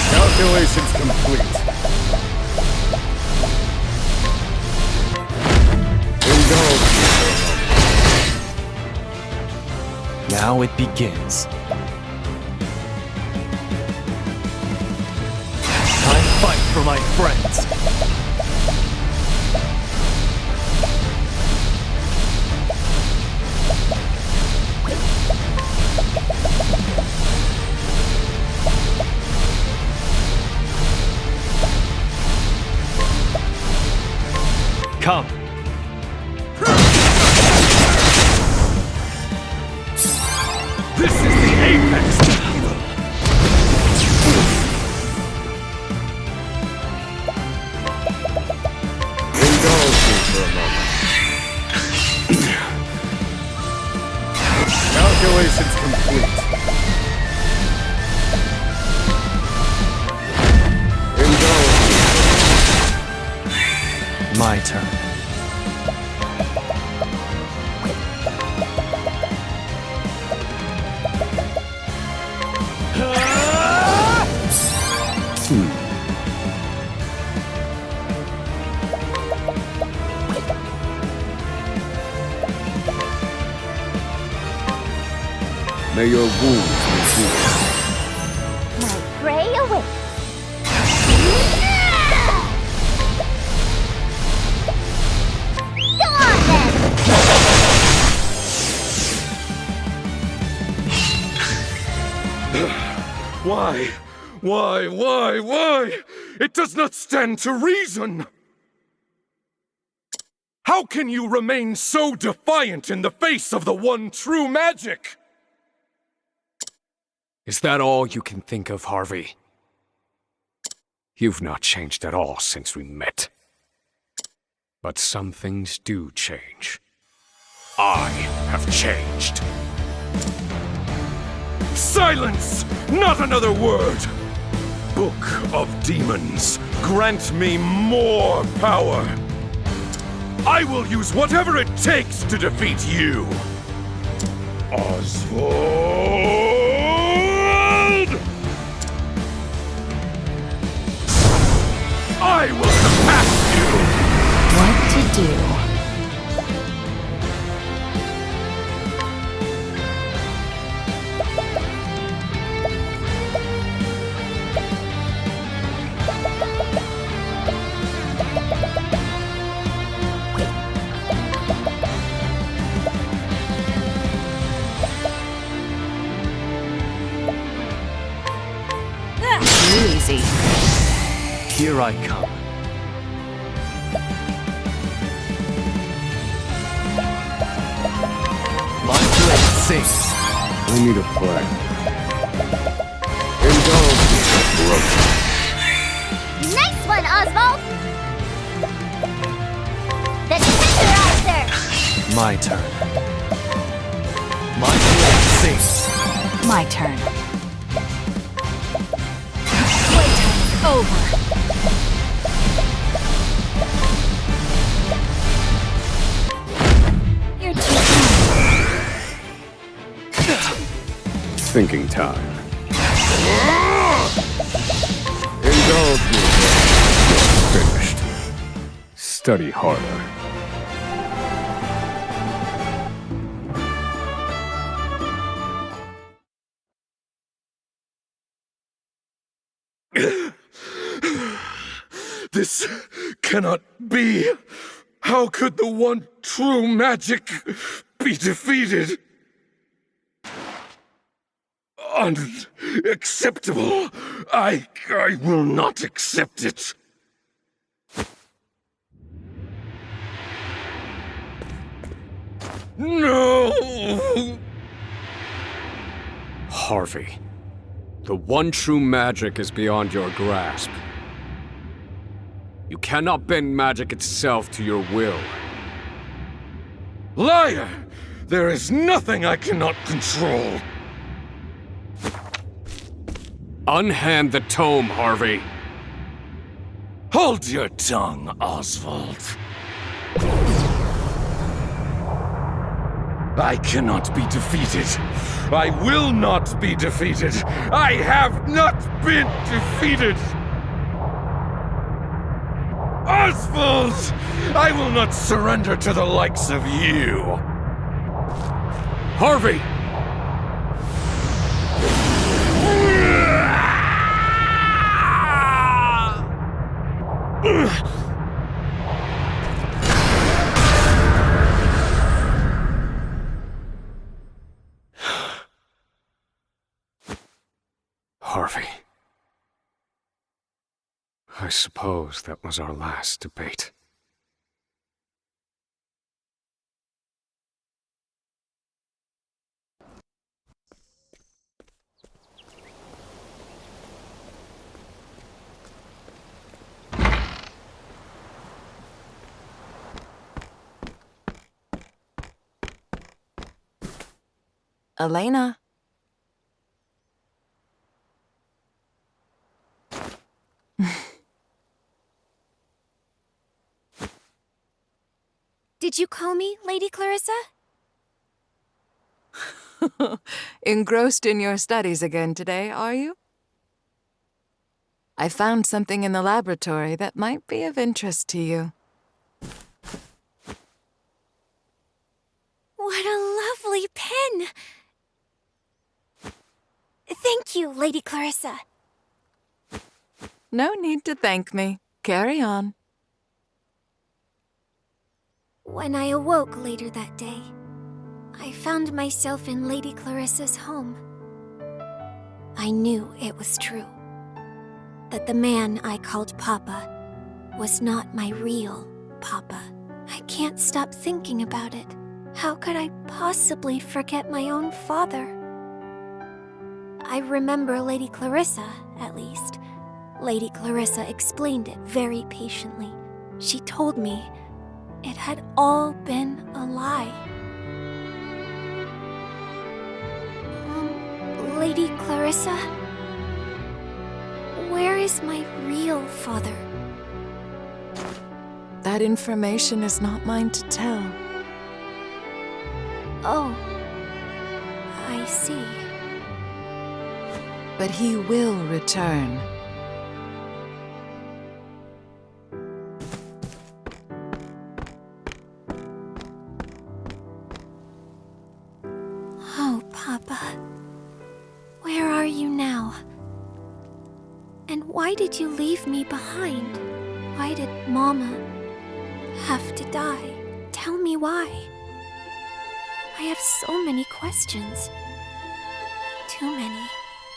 Calculations complete. Now it begins. I fight for my friends. Come. This is the apex of evil! Indulge me for a moment. Calculations complete. Indulge me. My turn. May your wounds be healed. My prey awaits. Go on then! Why? It does not stand to reason! How can you remain so defiant in the face of the one true magic? Is that all you can think of, Harvey? You've not changed at all since we met. But some things do change. I have changed. Silence! Not another word! Book of Demons, grant me more power! I will use whatever it takes to defeat you! Osvald! I will surpass you! What to do? Easy. Here I come. My blade sings. I need a plan. Indulge me, broken. Nice one, Osvald! The tenderizer! My turn. My blade sings. My turn. Playtime is over. You're too young. Thinking time. Indulge me. Finished. Study harder. This cannot be. How could the one true magic be defeated? Unacceptable. I will not accept it. No! Harvey, the one true magic is beyond your grasp. You cannot bend magic itself to your will. Liar! There is nothing I cannot control. Unhand the tome, Harvey. Hold your tongue, Osvald. I cannot be defeated. I will not be defeated. I have not been defeated. Osvald! I will not surrender to the likes of you. Harvey! Harvey. I suppose that was our last debate. Elena. Did you call me, Lady Clarissa? Engrossed in your studies again today, are you? I found something in the laboratory that might be of interest to you. What a lovely pen! Thank you, Lady Clarissa. No need to thank me. Carry on. When I awoke later that day, I found myself in Lady Clarissa's home. I knew it was true. that the man I called Papa was not my real Papa. I can't stop thinking about it. How could I possibly forget my own father? I remember Lady Clarissa, at least. Lady Clarissa explained it very patiently. She told me it had all been a lie. Lady Clarissa? Where is my real father? That information is not mine to tell. Oh, I see. But he will return. Oh, Papa. Where are you now? And why did you leave me behind? Why did Mama have to die? Tell me why. I have so many questions. Too many.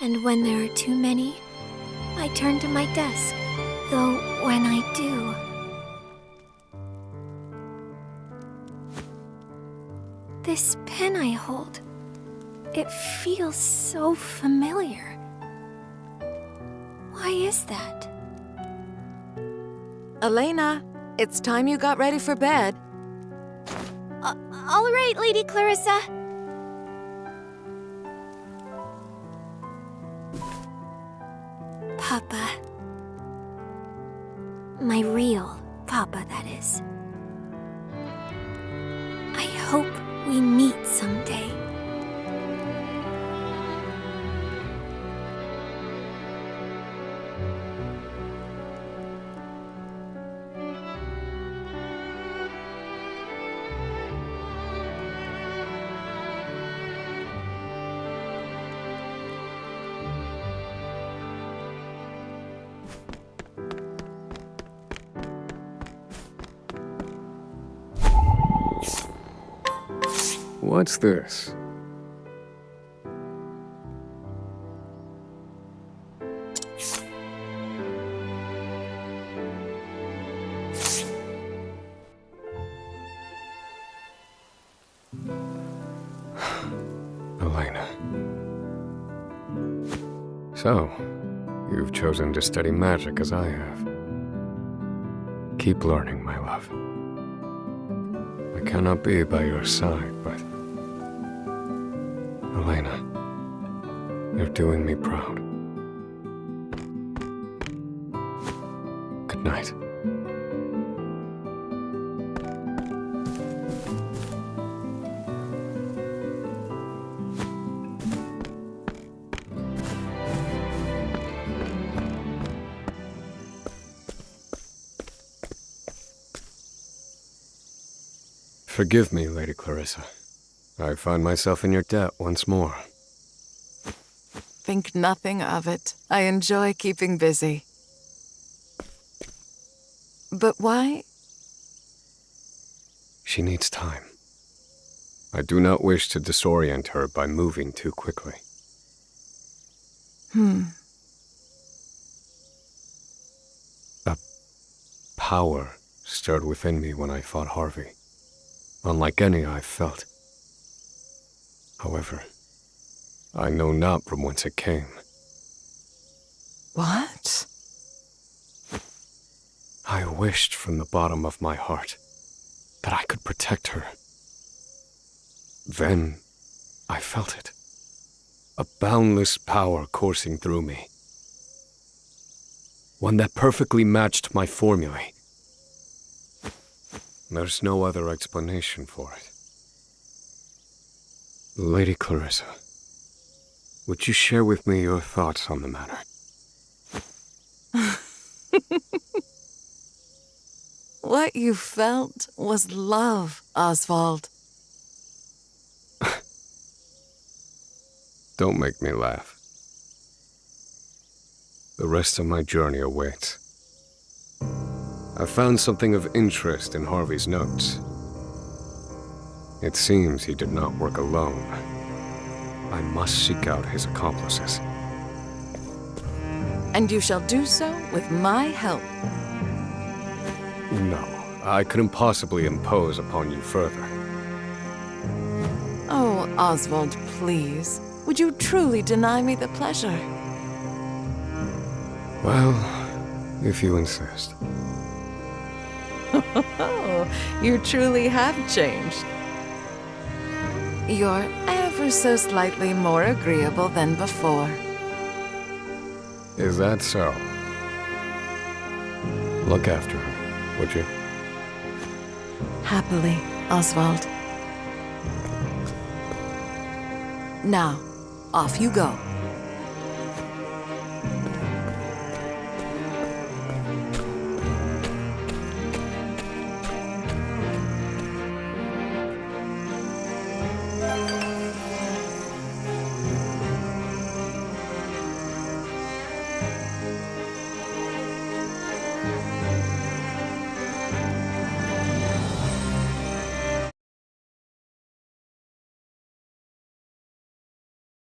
And when there are too many, I turn to my desk. Though when I do... This pen I hold, it feels so familiar. Why is that? Elena, it's time you got ready for bed. All right, Lady Clarissa. Papa. My real Papa, that is. I hope we meet someday. What's this? Elena. So, you've chosen to study magic as I have. Keep learning, my love. I cannot be by your side, but... Elena, you're doing me proud. Good night. Forgive me, Lady Clarissa. I find myself in your debt once more. Think nothing of it. I enjoy keeping busy. But why? She needs time. I do not wish to disorient her by moving too quickly. A power stirred within me when I fought Harvey, unlike any I've felt. However, I know not from whence it came. What? I wished from the bottom of my heart that I could protect her. Then I felt it. A boundless power coursing through me. One that perfectly matched my formulae. There's no other explanation for it. Lady Clarissa, would you share with me your thoughts on the matter? What you felt was love, Osvald. Don't make me laugh. The rest of my journey awaits. I found something of interest in Harvey's notes. It seems he did not work alone. I must seek out his accomplices. And you shall do so with my help. No, I couldn't possibly impose upon you further. Oh, Osvald, please. Would you truly deny me the pleasure? Well, if you insist. You truly have changed. You're ever so slightly more agreeable than before. Is that so? Look after her, would you? Happily, Osvald. Now, off you go.